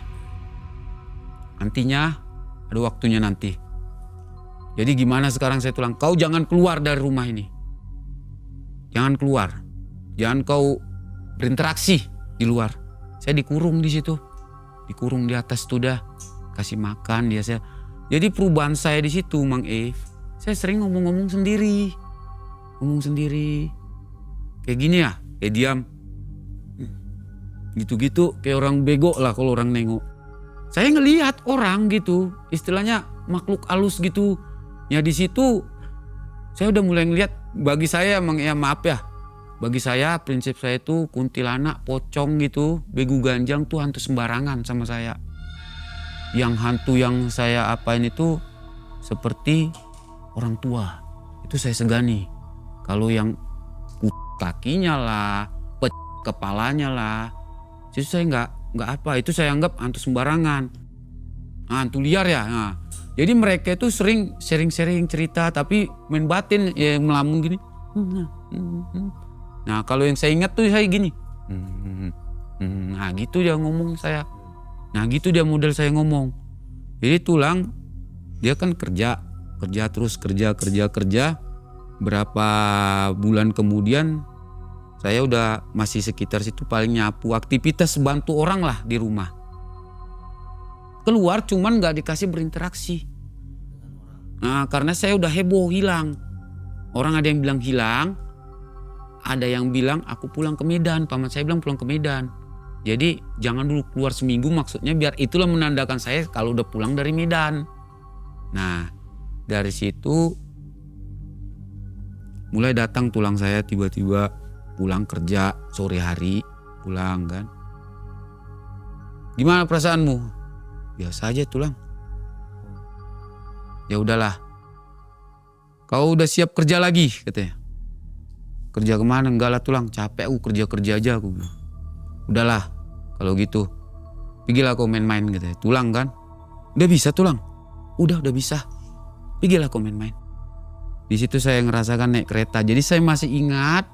Antinya ada waktunya nanti. Jadi gimana sekarang saya tulang? Kau jangan keluar dari rumah ini. Jangan keluar. Jangan kau berinteraksi di luar. Saya dikurung di situ. Dikurung di atas tuh dah. Kasih makan dia saya. Jadi perubahan saya di situ Mang E. Saya sering ngomong sendiri. Ngomong sendiri. Kayak gini ya. Kayak diam. Gitu-gitu kayak orang bego lah kalau orang nengok. Saya ngelihat orang gitu, istilahnya makhluk halus gitu. Ya di situ saya udah mulai ngelihat. Bagi saya emang ya maaf ya. Bagi saya prinsip saya itu kuntilanak, pocong gitu, begu ganjang tuh hantu sembarangan sama saya. Yang hantu yang saya apain itu seperti orang tua. Itu saya segani. Kalau yang kakinya lah, kepalanya lah, itu saya nggak apa, itu saya anggap hantu sembarangan, hantu liar ya. Nah, jadi mereka itu sering sharing cerita tapi main batin ya melamun gini. Nah kalau yang saya ingat tuh saya gini. Nah gitu dia ngomong saya. Nah gitu dia model saya ngomong. Jadi tulang dia kan kerja terus kerja. Berapa bulan kemudian saya udah masih sekitar situ paling nyapu, aktivitas bantu orang lah di rumah. Keluar cuman gak dikasih berinteraksi. Nah karena saya udah heboh hilang. Orang ada yang bilang hilang, ada yang bilang aku pulang ke Medan. Paman saya bilang pulang ke Medan. Jadi jangan dulu keluar seminggu, maksudnya biar itulah menandakan saya kalau udah pulang dari Medan. Nah dari situ mulai datang tulang saya tiba-tiba pulang kerja sore hari pulang kan. Gimana perasaanmu? Biasa aja tulang. Ya udahlah. Kau udah siap kerja lagi katanya. Kerja kemana? Enggak lah tulang, capek aku kerja aja aku bilang. Udahlah kalau gitu. Pergilah kau main-main katanya. Tulang kan? Udah bisa tulang? Udah bisa. Pergilah kau main-main. Di situ saya ngerasakan naik kereta. Jadi saya masih ingat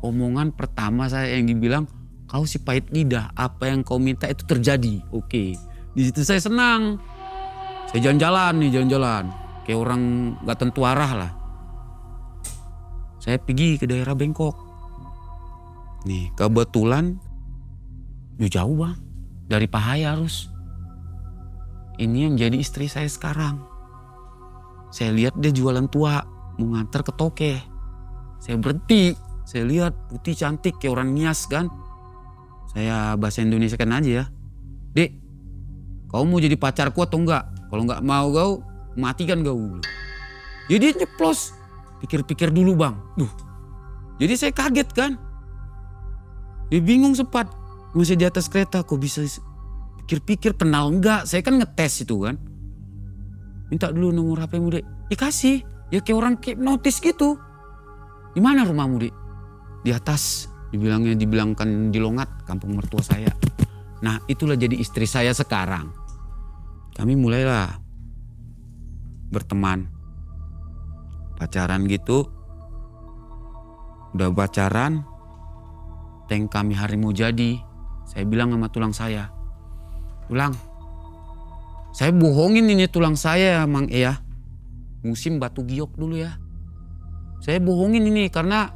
omongan pertama saya yang dibilang, kau si pahit lidah, apa yang kau minta itu terjadi. Oke. Di situ saya senang. Saya jalan-jalan. Kayak orang gak tentu arah lah. Saya pergi ke daerah Bangkok. Nih kebetulan jauh bang. Dari Pahai harus. Ini yang jadi istri saya sekarang. Saya lihat dia jualan tua. Mau nganter ke Toke. Saya berhenti. Saya lihat putih cantik kayak orang Nias kan. Saya bahasa Indonesia kan aja ya. Dek, kau mau jadi pacarku atau enggak? Kalau enggak mau kau, matikan kau. Jadi nyeplos. Pikir-pikir dulu bang. Jadi saya kaget kan. Dia bingung sempat. Masih di atas kereta kok bisa pikir-pikir kenal enggak. Saya kan ngetes itu kan. Minta dulu nomor HP-mu dek. Ya kasih. Ya kayak orang kayak notis gitu. Di mana rumahmu dek? Di atas. Dibilangkan di Longat, kampung mertua saya. Nah itulah jadi istri saya sekarang. Kami mulailah berteman. Pacaran gitu. Udah pacaran. Teng kami hari mau jadi. Saya bilang sama tulang saya. Tulang. Saya bohongin ini tulang saya Mang ya. Musim batu giok dulu ya. Saya bohongin ini karena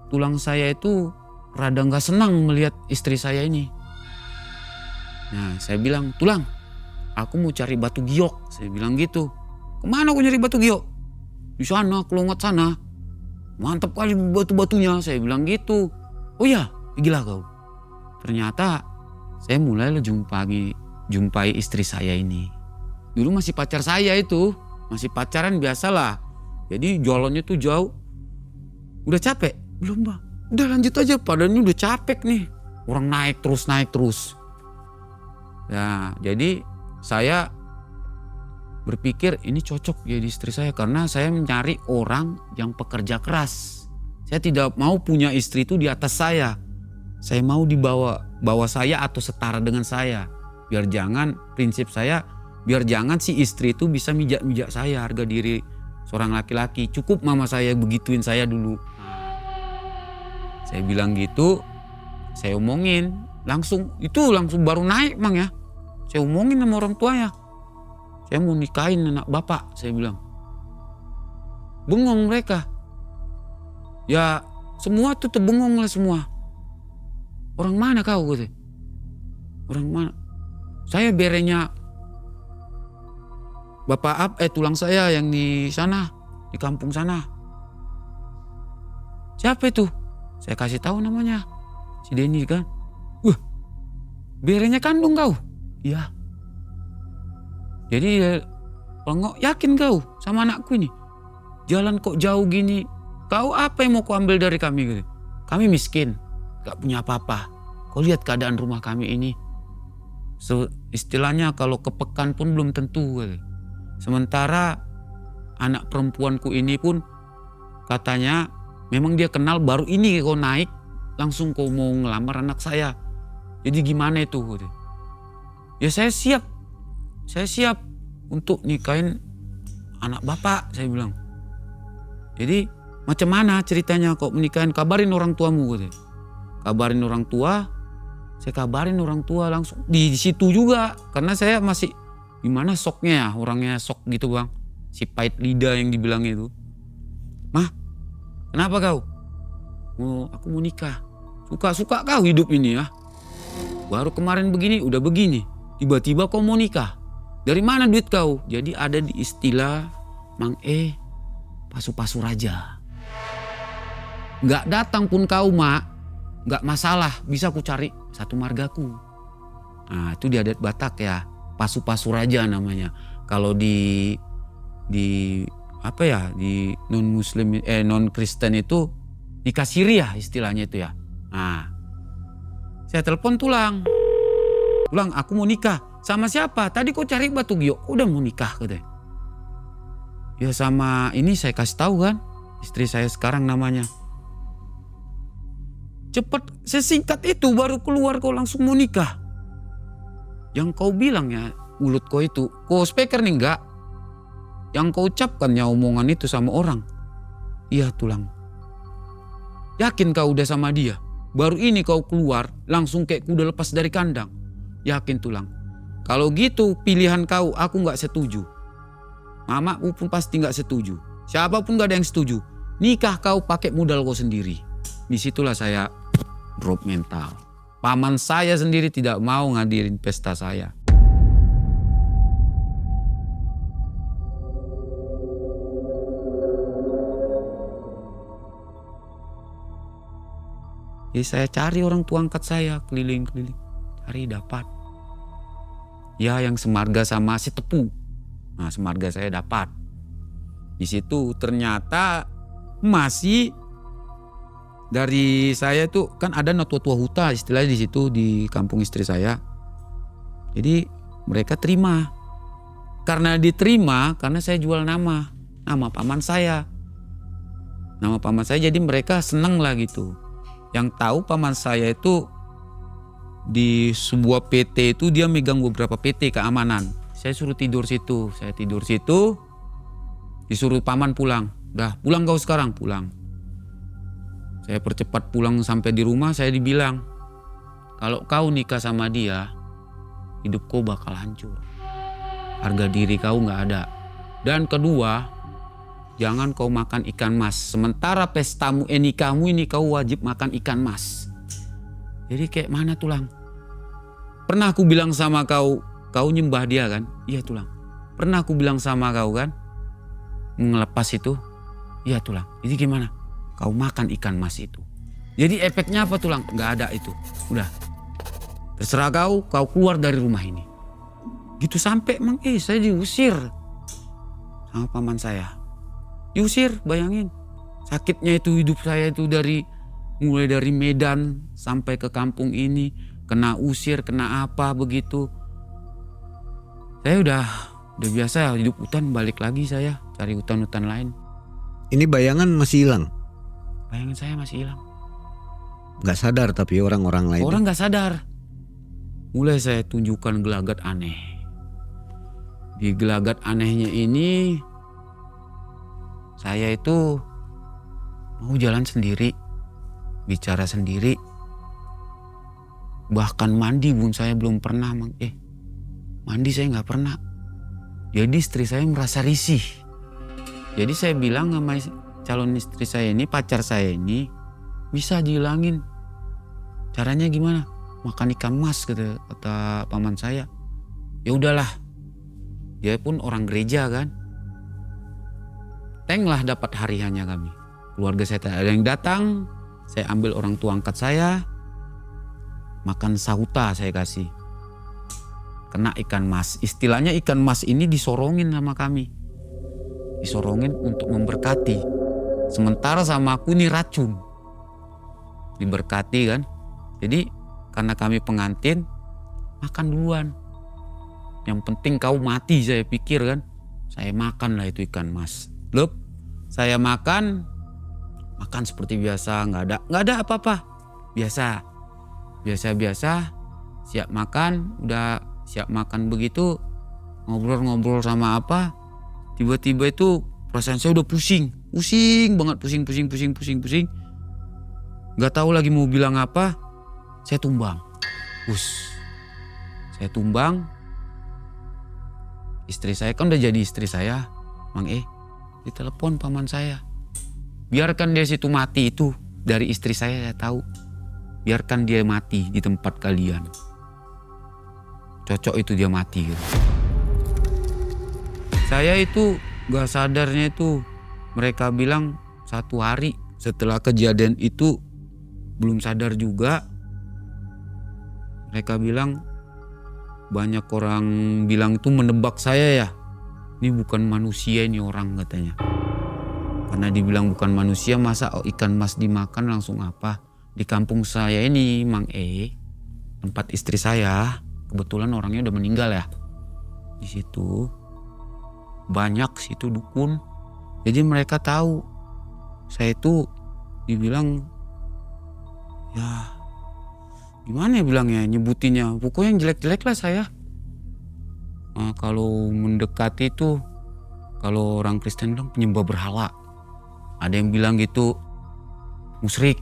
tulang saya itu rada gak senang melihat istri saya ini. Nah saya bilang, tulang aku mau cari batu giok. Saya bilang gitu. Kemana aku nyari batu giok? Di sana, Kelongat sana. Mantap kali batu-batunya. Saya bilang gitu. Oh ya, gila kau. Ternyata saya mulai jumpai istri saya ini. Dulu masih pacar saya itu. Masih pacaran biasalah. Jadi jualannya tuh jauh. Udah capek? Belum bang. Udah lanjut aja, padahal ini udah capek nih. Orang naik terus. Ya jadi saya berpikir ini cocok jadi istri saya. Karena saya mencari orang yang pekerja keras. Saya tidak mau punya istri itu di atas saya. Saya mau dibawa saya atau setara dengan saya. Biar jangan, prinsip saya, biar jangan si istri itu bisa mijak-mijak saya harga diri seorang laki-laki. Cukup mama saya begituin saya dulu. Saya bilang gitu, saya omongin, langsung baru naik mang ya. Saya omongin sama orang tuanya. Saya mau nikahin anak bapak, saya bilang. Bengong mereka. Ya semua tuh terbengong lah semua. Orang mana kau gitu? Orang mana? Saya berenya tulang saya yang di sana, di kampung sana. Siapa itu? Saya kasih tahu namanya. Si Denny kan. Berenya kandung kau? Iya. Jadi Pengok, yakin kau sama anakku ini? Jalan kok jauh gini. Kau apa yang mau kau ambil dari kami gitu? Kami miskin, gak punya apa-apa. Kau lihat keadaan rumah kami ini. Istilahnya kalau kepekan pun belum tentu gitu. Sementara anak perempuanku ini pun katanya memang dia kenal baru ini kau naik langsung kau mau ngelamar anak saya. Jadi gimana itu? Ya saya siap untuk nikahin anak bapak, saya bilang. Jadi macam mana ceritanya kok menikahin? Kabarin orang tuamu gitu. Kabarin orang tua, saya kabarin orang tua langsung di situ juga karena saya masih gimana soknya ya, orangnya sok gitu bang. Si pahit lidah yang dibilang itu. Mah, kenapa kau? Aku mau nikah. Suka kau hidup ini ya. Baru kemarin begini, udah begini. Tiba-tiba kau mau nikah. Dari mana duit kau? Jadi ada di istilah Mang pasu-pasu raja. Nggak datang pun kau mak, nggak masalah, bisa ku cari satu margaku. Nah itu di adat Batak ya, pasu-pasu raja namanya. Kalau di apa ya, di non Kristen itu nikah siri ya istilahnya itu ya. Nah saya telepon Tulang, aku mau nikah. Sama siapa? Tadi kau cari Batu Gio, kau udah mau nikah katanya. Ya sama ini saya kasih tahu kan, istri saya sekarang namanya. Cepat sesingkat itu baru keluar kau langsung mau nikah. Yang kau bilang ya mulut kau itu, kau speaker nih enggak? Yang kau ucapkannya omongan itu sama orang. Iya Tulang. Yakin kau udah sama dia? Baru ini kau keluar langsung kayak kuda lepas dari kandang. Yakin Tulang. Kalau gitu pilihan kau aku gak setuju. Mamaku pun pasti gak setuju. Siapapun gak ada yang setuju. Nikah kau pakai modal kau sendiri. Disitulah saya drop mental. Paman saya sendiri tidak mau ngadirin pesta saya. Jadi saya cari orang tua angkat saya keliling-keliling. Cari dapat. Ya yang semarga sama si Tepu. Nah semarga saya dapat. Di situ ternyata masih dari saya itu kan ada tua-tua huta istilahnya di situ di kampung istri saya. Jadi mereka terima. Karena diterima karena saya jual nama paman saya. Nama paman saya jadi mereka seneng lah gitu. Yang tahu paman saya itu di sebuah PT itu dia megang beberapa PT keamanan. Saya suruh tidur situ. Saya tidur situ. Disuruh paman pulang. Dah pulang kau sekarang, pulang. Saya percepat pulang sampai di rumah saya dibilang. Kalau kau nikah sama dia, hidup kau bakal hancur. Harga diri kau gak ada. Dan kedua, jangan kau makan ikan mas. Sementara pestamu nikahmu ini kau wajib makan ikan mas. Jadi kayak mana Tulang? Pernah aku bilang sama kau nyembah dia kan? Iya Tulang. Pernah aku bilang sama kau kan? Ngelepas itu? Iya Tulang. Jadi gimana? Kau makan ikan mas itu. Jadi efeknya apa Tulang? Gak ada itu. Udah. Terserah kau keluar dari rumah ini. Gitu sampai emang saya diusir sama paman saya. Diusir, bayangin. Sakitnya itu hidup saya itu mulai dari Medan sampai ke kampung ini. Kena usir, kena apa begitu. Saya udah biasa hidup hutan, balik lagi saya cari hutan-hutan lain. Ini bayangan masih hilang? Bayangan saya masih hilang. Gak sadar tapi orang-orang lain? Orang gak sadar. Mulai saya tunjukkan gelagat aneh. Di gelagat anehnya ini saya itu mau jalan sendiri, bicara sendiri. Bahkan mandi pun saya belum pernah. Mandi saya gak pernah. Jadi istri saya merasa risih. Jadi saya bilang sama calon istri saya ini, pacar saya ini, bisa dihilangin. Caranya gimana? Makan ikan mas kata paman saya. Ya udahlah. Dia pun orang gereja kan. Tenglah dapat hariannya kami. Keluarga saya ada yang datang. Saya ambil orang tua angkat saya. Makan sahuta saya kasih. Kena ikan mas. Istilahnya ikan mas ini disorongin sama kami. Disorongin untuk memberkati. Sementara sama aku ini racun. Diberkati kan. Jadi karena kami pengantin, makan duluan. Yang penting kau mati saya pikir kan. Saya makan lah itu ikan mas. Saya makan seperti biasa. Nggak ada apa-apa. Biasa. Siap makan. Udah siap makan begitu. Ngobrol-ngobrol sama apa. Tiba-tiba itu perasaan saya udah pusing. Pusing banget. Pusing. Gak tahu lagi mau bilang apa. Saya tumbang. Saya tumbang. Istri saya kan udah jadi istri saya. Mang ditelepon paman saya. Biarkan dia situ mati itu. Dari istri saya tahu. Biarkan dia mati di tempat kalian. Cocok itu dia mati gitu. Saya itu gak sadarnya itu mereka bilang 1 hari setelah kejadian itu belum sadar juga. Mereka bilang banyak orang bilang itu menebak saya ya. Ini bukan manusia ini orang katanya. Karena dibilang bukan manusia, masa ikan mas dimakan langsung apa. Di kampung saya ini Mang tempat istri saya, kebetulan orangnya udah meninggal ya. Di situ banyak situ dukun. Jadi mereka tahu saya itu dibilang ya gimana ya bilangnya, nyebutinnya. Pokoknya yang jelek-jelek lah saya. Nah, kalau mendekati itu, kalau orang Kristen bilang penyembah berhala. Ada yang bilang gitu musyrik.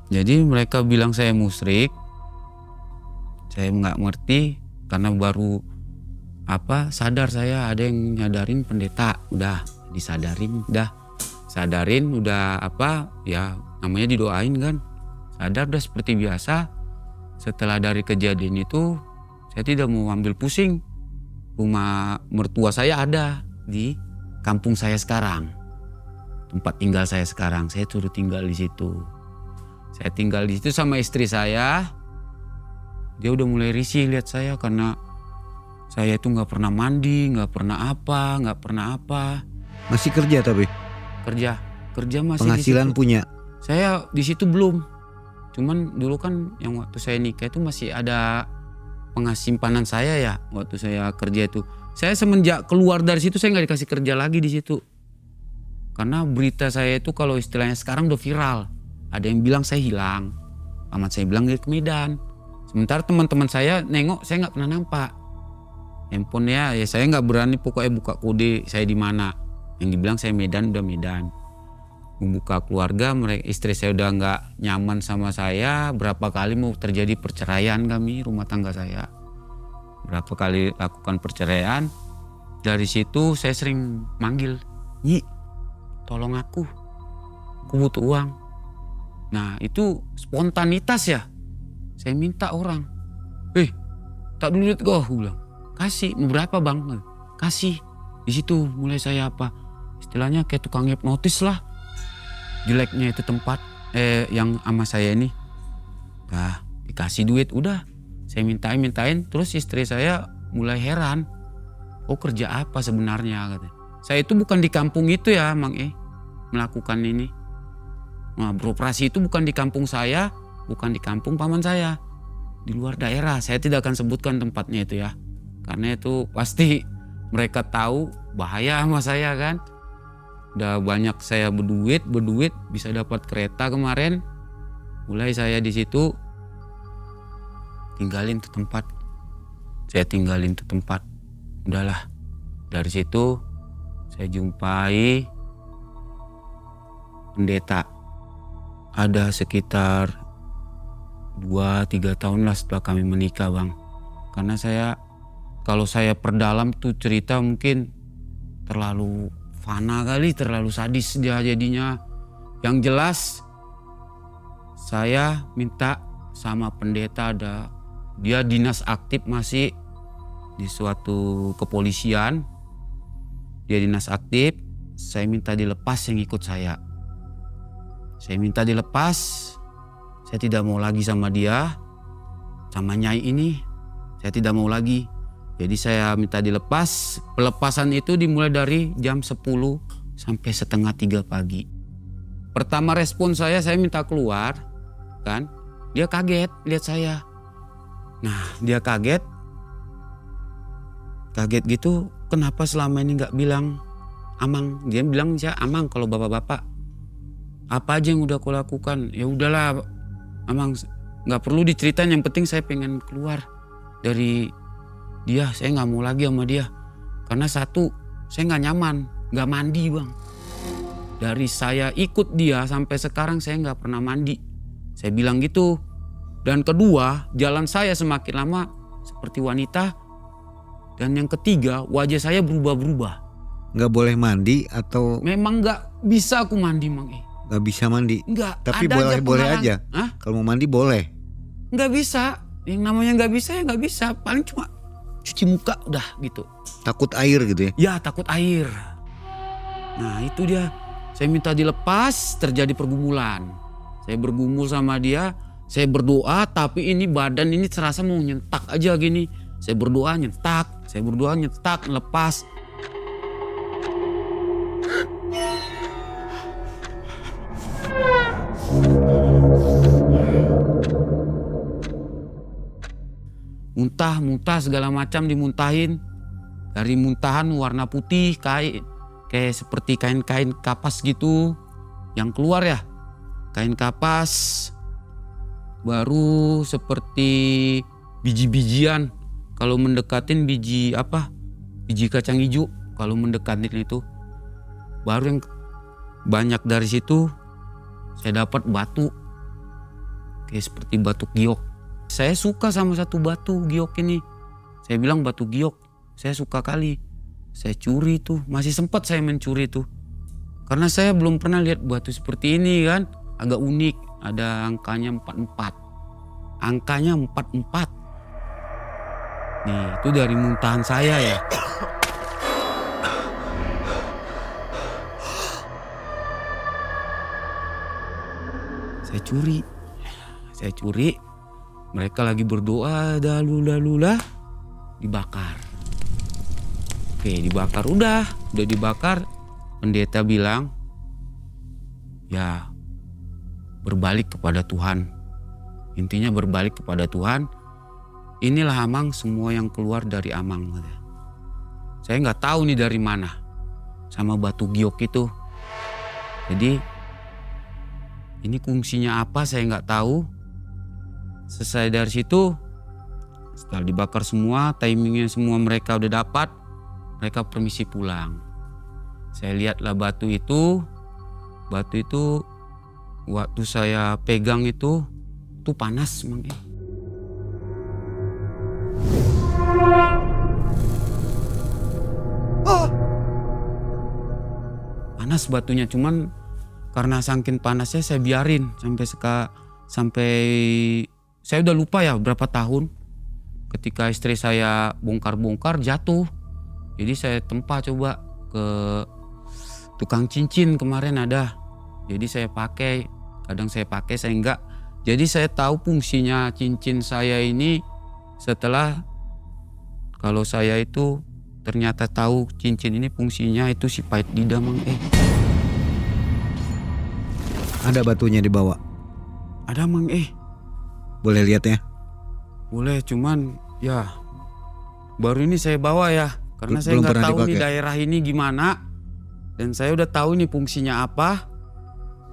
Jadi mereka bilang saya musyrik. Saya nggak ngerti karena baru sadar saya. Ada yang nyadarin pendeta, udah disadarin, udah ya namanya didoain kan. Sadar udah seperti biasa. Setelah dari kejadian itu saya tidak mau ambil pusing. Rumah mertua saya ada di kampung saya sekarang. Tempat tinggal saya sekarang, saya turut tinggal di situ. Saya tinggal di situ sama istri saya. Dia udah mulai risih lihat saya karena saya itu nggak pernah mandi, nggak pernah apa. Masih kerja tapi? Kerja masih. Penghasilan di situ. punya? Saya di situ belum. Cuman dulu kan yang waktu saya nikah itu masih ada penghasimpanan saya ya. Waktu saya kerja itu, saya semenjak keluar dari situ saya nggak dikasih kerja lagi di situ. Karena berita saya itu kalau istilahnya sekarang udah viral. Ada yang bilang saya hilang. Paman saya bilang dia ke Medan. Sementara teman-teman saya nengok saya nggak pernah nampak. Handphone ya saya nggak berani pokoknya buka kode saya di mana. Yang dibilang saya Medan, udah Medan. Membuka keluarga, istri saya udah nggak nyaman sama saya. Berapa kali mau terjadi perceraian kami, rumah tangga saya. Berapa kali lakukan perceraian. Dari situ saya sering manggil, Nyi, tolong aku butuh uang. Nah itu spontanitas ya. Saya minta orang, tak dulu duit gue bilang. Kasih, berapa bang? Kasih. Di situ mulai saya istilahnya kayak tukang hipnotis lah. Jeleknya itu tempat yang sama saya ini. Nah dikasih duit udah. Saya mintain. Terus istri saya mulai heran. Oh kerja apa sebenarnya katanya. Saya itu bukan di kampung itu ya Mang melakukan ini. Nah, beroperasi itu bukan di kampung saya, bukan di kampung paman saya. Di luar daerah, saya tidak akan sebutkan tempatnya itu ya. Karena itu pasti mereka tahu bahaya sama saya kan. Udah banyak saya berduit bisa dapat kereta kemarin. Mulai saya di situ tinggalin tuh tempat. Saya tinggalin tuh tempat. Udahlah. Dari situ saya jumpai pendeta. Ada sekitar 2-3 tahun lah setelah kami menikah bang. Karena kalau saya perdalam tuh cerita mungkin terlalu fana kali, terlalu sadis dia jadinya. Yang jelas saya minta sama pendeta, dia dinas aktif masih di suatu kepolisian. Dia dinas aktif, saya minta dilepas yang ikut saya. Saya minta dilepas, saya tidak mau lagi sama dia, sama nyai ini, saya tidak mau lagi. Jadi saya minta dilepas, pelepasan itu dimulai dari jam 10 sampai setengah 3 pagi. Pertama respon saya minta keluar, kan? Dia kaget lihat saya. Nah dia kaget gitu, kenapa selama ini nggak bilang Amang? Dia bilang saya Amang kalau bapak-bapak. Apa aja yang udah aku lakukan? Ya udahlah Amang, nggak perlu diceritain, yang penting saya pengen keluar dari dia. Saya nggak mau lagi sama dia. Karena satu, saya nggak nyaman, nggak mandi bang. Dari saya ikut dia sampai sekarang saya nggak pernah mandi. Saya bilang gitu. Dan kedua, jalan saya semakin lama seperti wanita. Dan yang ketiga, wajah saya berubah-berubah. Nggak boleh mandi atau? Memang nggak bisa aku mandi Mang Nggak bisa mandi? Nggak. Tapi ada boleh aja? Hah? Kalau mau mandi boleh? Nggak bisa. Yang namanya nggak bisa ya nggak bisa. Paling cuma cuci muka udah gitu. Takut air gitu ya? Ya takut air. Nah itu dia, saya minta dilepas, terjadi pergumulan. Saya bergumul sama dia, saya berdoa tapi ini badan ini serasa mau nyentak aja gini. Saya berdoa nyentak, lepas. Muntah segala macam dimuntahin. Dari muntahan warna putih kayak seperti kain-kain kapas gitu yang keluar ya. Kain kapas baru seperti biji-bijian. Kalau mendekatin biji kacang hijau. Kalau mendekatin itu baru yang banyak dari situ saya dapat batu kayak seperti batu giok. Saya suka sama satu batu giok ini. Saya bilang batu giok, saya suka kali. Saya curi tuh, masih sempat saya mencuri tuh. Karena saya belum pernah lihat batu seperti ini kan. Agak unik, ada angkanya 44. Angkanya 44. Nih, itu dari muntahan saya ya. Saya curi. Mereka lagi berdoa, dalulah, dibakar. Oke, dibakar udah dibakar. Pendeta bilang, ya berbalik kepada Tuhan. Intinya berbalik kepada Tuhan. Inilah Amang, semua yang keluar dari Amang. Saya nggak tahu nih dari mana sama batu giok itu. Jadi ini fungsinya apa saya nggak tahu. Selesai dari situ, setelah dibakar semua, timingnya semua mereka udah dapat, mereka permisi pulang. Saya lihatlah batu itu waktu saya pegang itu panas Mang. Panas batunya, cuman karena saking panasnya saya biarin sampai saya udah lupa ya berapa tahun. Ketika istri saya bongkar jatuh. Jadi saya tempa coba ke tukang cincin kemarin ada. Jadi saya pakai, kadang saya pakai, saya enggak. Jadi saya tahu fungsinya cincin saya ini setelah kalau saya itu ternyata tahu cincin ini fungsinya itu si pahit lidah Mang. Ada batunya dibawa? Ada Mang. Boleh lihat ya? Boleh, cuman ya baru ini saya bawa ya. Karena saya Belum nggak pernah tahu nih dipakai. daerah ini gimana. Dan saya udah tahu nih fungsinya apa,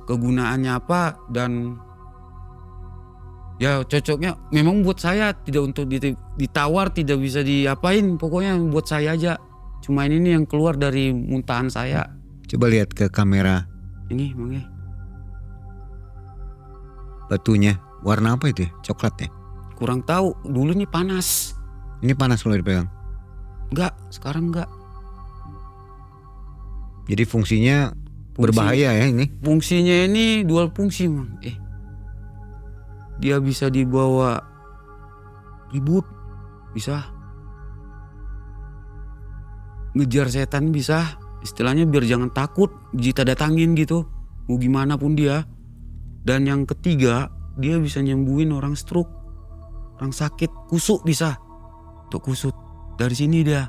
kegunaannya apa, dan ya cocoknya memang buat saya, tidak untuk ditawar, tidak bisa diapain, pokoknya buat saya aja. Cuma ini nih yang keluar dari muntahan saya. Coba lihat ke kamera Ini Mang. batunya. Warna apa itu ya? Coklat ya? Kurang tahu, dulu nih panas. Ini panas kalau dipegang. Enggak, sekarang enggak. Jadi fungsinya berbahaya ya ini? Fungsinya ini dual fungsi Mang. Dia bisa dibawa ribut, bisa ngejar setan, bisa istilahnya biar jangan takut jika datangin gitu, mau gimana pun dia. Dan yang ketiga, dia bisa nyembuhin orang stroke, orang sakit, kusut bisa. Untuk kusut dari sini dia.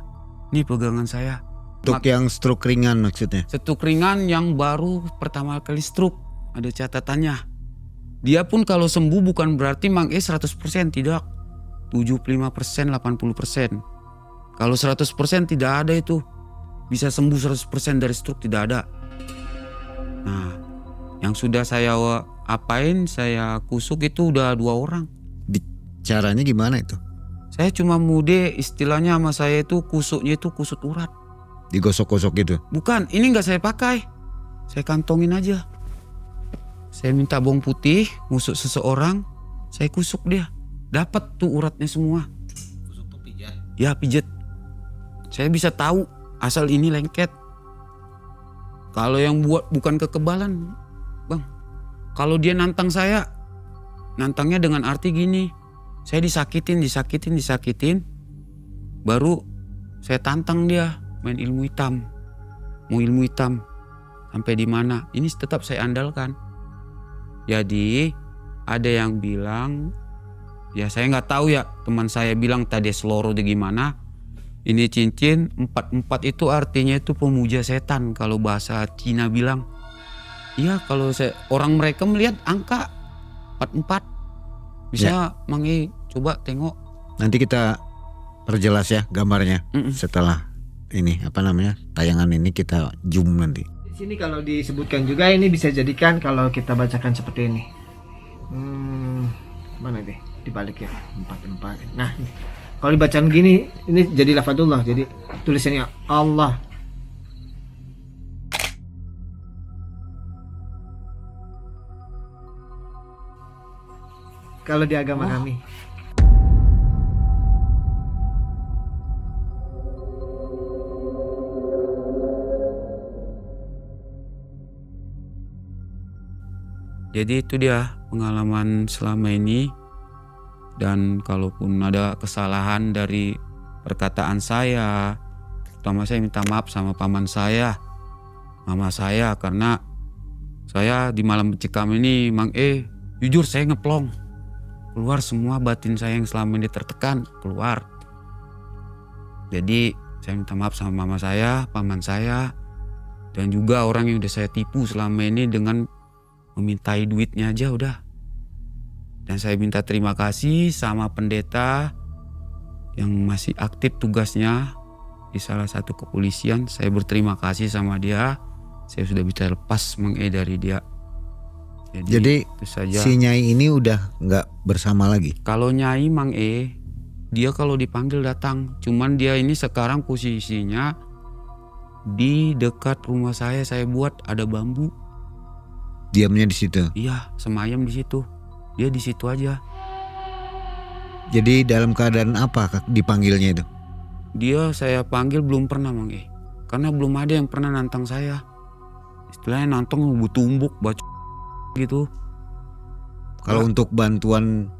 Ini pegangan saya. Untuk yang stroke ringan maksudnya? Stroke ringan yang baru pertama kali stroke, ada catatannya. Dia pun kalau sembuh bukan berarti Mang 100%, tidak. 75%, 80%. Kalau 100% tidak ada itu. Bisa sembuh 100% dari stroke, tidak ada. Nah, yang sudah saya apain, saya kusuk itu udah 2 orang. Caranya gimana itu? Saya cuma mude, istilahnya sama saya itu kusuknya itu kusut urat. Digosok-gosok gitu? Bukan, ini nggak saya pakai. Saya kantongin aja. Saya minta bawang putih, musuk seseorang, saya kusuk dia. Dapat tuh uratnya semua. Kusuk tuh pijat. Ya pijet. Saya bisa tahu asal ini lengket. Kalau yang buat bukan kekebalan, Bang. Kalau dia nantang saya, nantangnya dengan arti gini. Saya disakitin. Baru saya tantang dia main ilmu hitam. Mau ilmu hitam. sampai di mana. Ini tetap saya andalkan. Jadi ada yang bilang, ya saya nggak tahu ya, teman saya bilang tadi seloro di gimana. Ini cincin 44 itu artinya itu pemuja setan kalau bahasa Cina bilang. Iya, kalau orang mereka melihat angka 44. Bisa Mang coba tengok. Nanti kita perjelas ya gambarnya setelah ini tayangan ini kita zoom nanti. Di sini kalau disebutkan juga ini bisa jadikan kalau kita bacakan seperti ini. Mana deh dibalik ya 44. Nah, kalau dibacaan gini ini jadi lafadzullah. Jadi tulisannya Allah. Kalau di agama kami. Jadi itu dia pengalaman selama ini. Dan kalaupun ada kesalahan dari perkataan saya, terutama saya minta maaf sama paman saya, mama saya, karena saya di malam mencekam ini Mang jujur saya ngeplong. Keluar semua batin saya yang selama ini tertekan, keluar. Jadi saya minta maaf sama mama saya, paman saya, dan juga orang yang udah saya tipu selama ini dengan memintai duitnya aja udah. Dan saya minta terima kasih sama pendeta yang masih aktif tugasnya di salah satu kepolisian. Saya berterima kasih sama dia. Saya sudah bisa lepas Mang dari dia. Jadi itu saja. Si Nyai ini udah nggak bersama lagi? Kalau Nyai Mang dia kalau dipanggil datang. Cuman dia ini sekarang posisinya di dekat rumah saya buat ada bambu. Diamnya di situ? Iya, semayam di situ. Dia di situ aja. Jadi dalam keadaan apa dipanggilnya itu? Dia saya panggil belum pernah Mang karena belum ada yang pernah nantang saya. Istilahnya nantang tumbuk baca gitu. Kalau untuk bantuan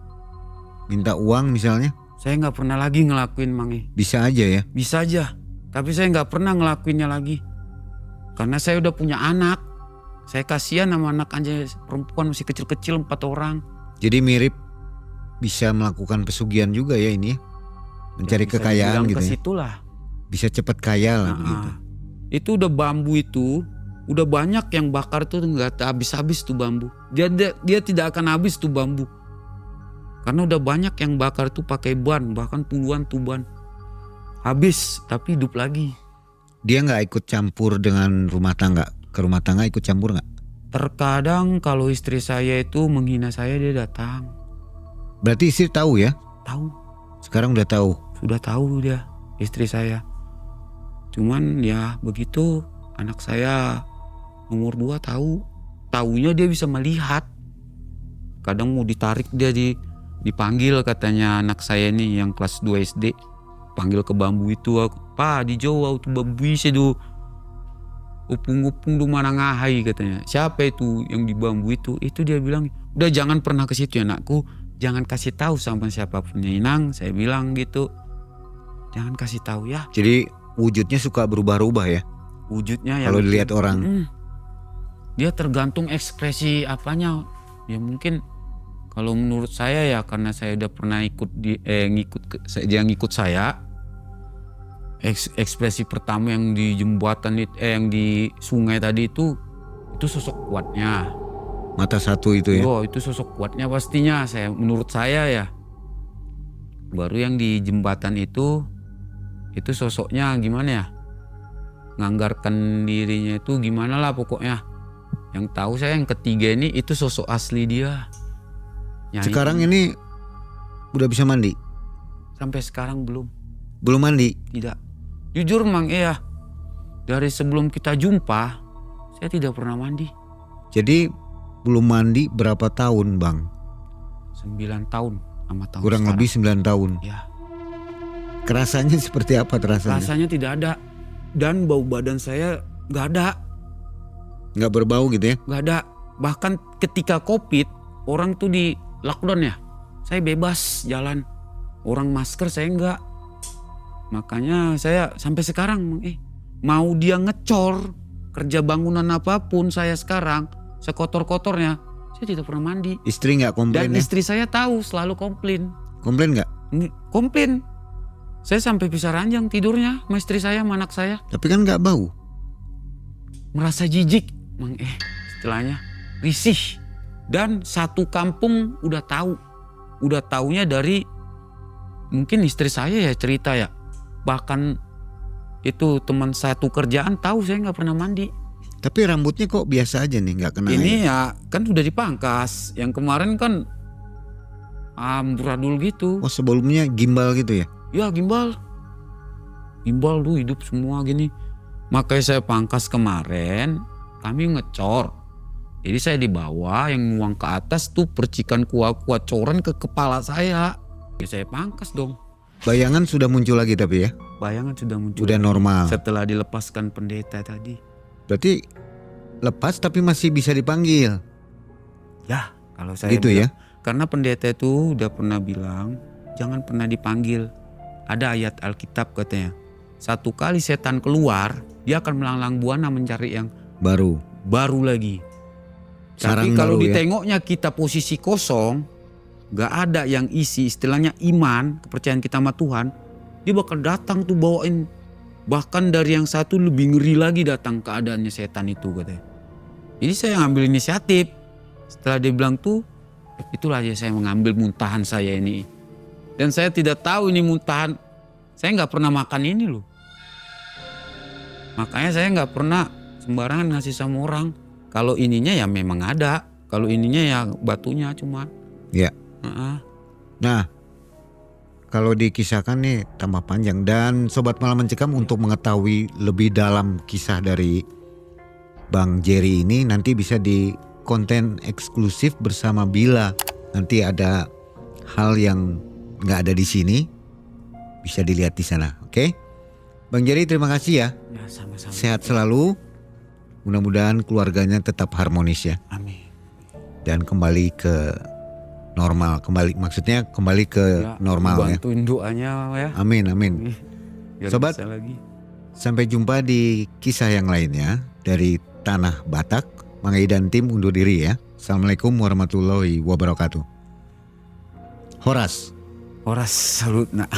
minta uang misalnya? Saya nggak pernah lagi ngelakuin Mang Bisa aja ya? Bisa aja. Tapi saya nggak pernah ngelakuinnya lagi. Karena saya udah punya anak. Saya kasihan sama anak aja perempuan masih kecil-kecil 4 orang. Jadi mirip bisa melakukan pesugihan juga ya ini ya? Mencari kekayaan gitu ya? Situlah. Bisa cepat kaya lah begitu. Itu udah bambu itu, udah banyak yang bakar tuh nggak habis-habis tuh bambu. Dia tidak akan habis tuh bambu. Karena udah banyak yang bakar tuh pakai ban, bahkan puluhan tuh ban. Habis tapi hidup lagi. Dia nggak ikut campur dengan rumah tangga? Ke rumah tangga ikut campur nggak? Terkadang kalau istri saya itu menghina saya dia datang. Berarti istri tahu ya? Tahu. Sekarang udah tahu? Sudah tahu dia istri saya. Cuman ya begitu anak saya nomor 2 tahu. Taunya dia bisa melihat. Kadang mau ditarik dia dipanggil katanya anak saya ini yang kelas 2 SD. Panggil ke bambu itu, Pak di Jawa itu bambu isi tuh. Upung-upung du mana ngahai katanya. Siapa itu yang di bambu itu? Itu dia bilang, udah jangan pernah ke situ ya anakku. Jangan kasih tahu sama siapapun ya Inang. Saya bilang gitu. Jangan kasih tahu ya. Jadi wujudnya suka berubah-ubah ya? Wujudnya kalau dilihat orang. Dia tergantung ekspresi apanya. Ya mungkin kalau menurut saya ya karena saya udah pernah ngikut saya. Ekspresi pertama yang di jembatan yang di sungai tadi itu sosok kuatnya. Mata satu itu ya? Oh itu sosok kuatnya pastinya menurut saya ya. Baru yang di jembatan itu sosoknya gimana ya? Nganggarkan dirinya itu gimana lah pokoknya. Yang tahu saya yang ketiga ini itu sosok asli dia. Sekarang ini udah bisa mandi? Sampai sekarang belum. Belum mandi? Tidak. Jujur Mang dari sebelum kita jumpa saya tidak pernah mandi. Jadi belum mandi berapa tahun Bang? 9 tahun sama tahun kurang sekarang. Lebih 9 tahun. Ya. Rasanya seperti apa terasanya? Rasanya tidak ada. Dan bau badan saya gak ada. Gak berbau gitu ya? Gak ada. Bahkan ketika COVID orang tuh di lockdown ya. Saya bebas jalan. Orang masker saya enggak. Makanya saya sampai sekarang mau dia ngecor kerja bangunan apapun saya sekarang, sekotor-kotornya, saya tidak pernah mandi. Istri nggak komplain Dan ya? istri saya tahu, selalu komplain. Komplain nggak? Komplain. Saya sampai bisa ranjang tidurnya sama istri saya, sama anak saya. Tapi kan nggak bau. Merasa jijik, istilahnya risih. Dan satu kampung udah tahu. Udah taunya dari mungkin istri saya ya cerita ya. Bahkan itu teman satu kerjaan tahu saya nggak pernah mandi. Tapi rambutnya kok biasa aja nih, nggak kena Ini air. ya kan sudah dipangkas. Yang kemarin kan amburadul gitu. Oh sebelumnya gimbal gitu ya? Ya gimbal. Gimbal tuh hidup semua gini. Makanya saya pangkas kemarin, kami ngecor. Jadi saya di bawah, yang nuang ke atas tuh percikan kuah-kuah coran ke kepala saya. Ya saya pangkas dong. Bayangan sudah muncul lagi tapi ya? Bayangan sudah muncul. Udah normal. Setelah dilepaskan pendeta tadi. Berarti lepas tapi masih bisa dipanggil. Ya kalau saya Gitu ya? Karena pendeta itu udah pernah bilang, jangan pernah dipanggil. Ada ayat Alkitab katanya. Satu kali setan keluar, dia akan melanglang buana mencari yang baru lagi. Sarang Tapi kalau baru ya? ditengoknya kita posisi kosong, gak ada yang isi, istilahnya iman, kepercayaan kita sama Tuhan, dia bakal datang tuh bawain. Bahkan dari yang satu lebih ngeri lagi datang keadaannya setan itu katanya. Jadi saya ngambil inisiatif. Setelah dia bilang tuh, itulah aja saya mengambil muntahan saya ini. Dan saya tidak tahu ini muntahan, saya nggak pernah makan ini loh. Makanya saya nggak pernah sembarangan ngasih sama orang. Kalau ininya ya memang ada, kalau ininya ya batunya cuma. Ya. Nah, kalau dikisahkan nih tambah panjang. Dan Sobat Malam Mencekam untuk mengetahui lebih dalam kisah dari Bang Jerry ini nanti bisa di konten eksklusif bersama Bila. Nanti ada hal yang nggak ada di sini, bisa dilihat di sana. Oke? Bang Jerry terima kasih ya. Ya sama-sama. Sehat selalu. Mudah-mudahan keluarganya tetap harmonis ya. Amin. Dan kembali ke normal, kembali ke normal ya. Bantuin doanya ya. Amin amin. Biar Sobat, bisa lagi. sampai jumpa di kisah yang lainnya dari Tanah Batak. Mang Ei dan tim undur diri ya. Assalamualaikum warahmatullahi wabarakatuh. Horas. Horas salut nak.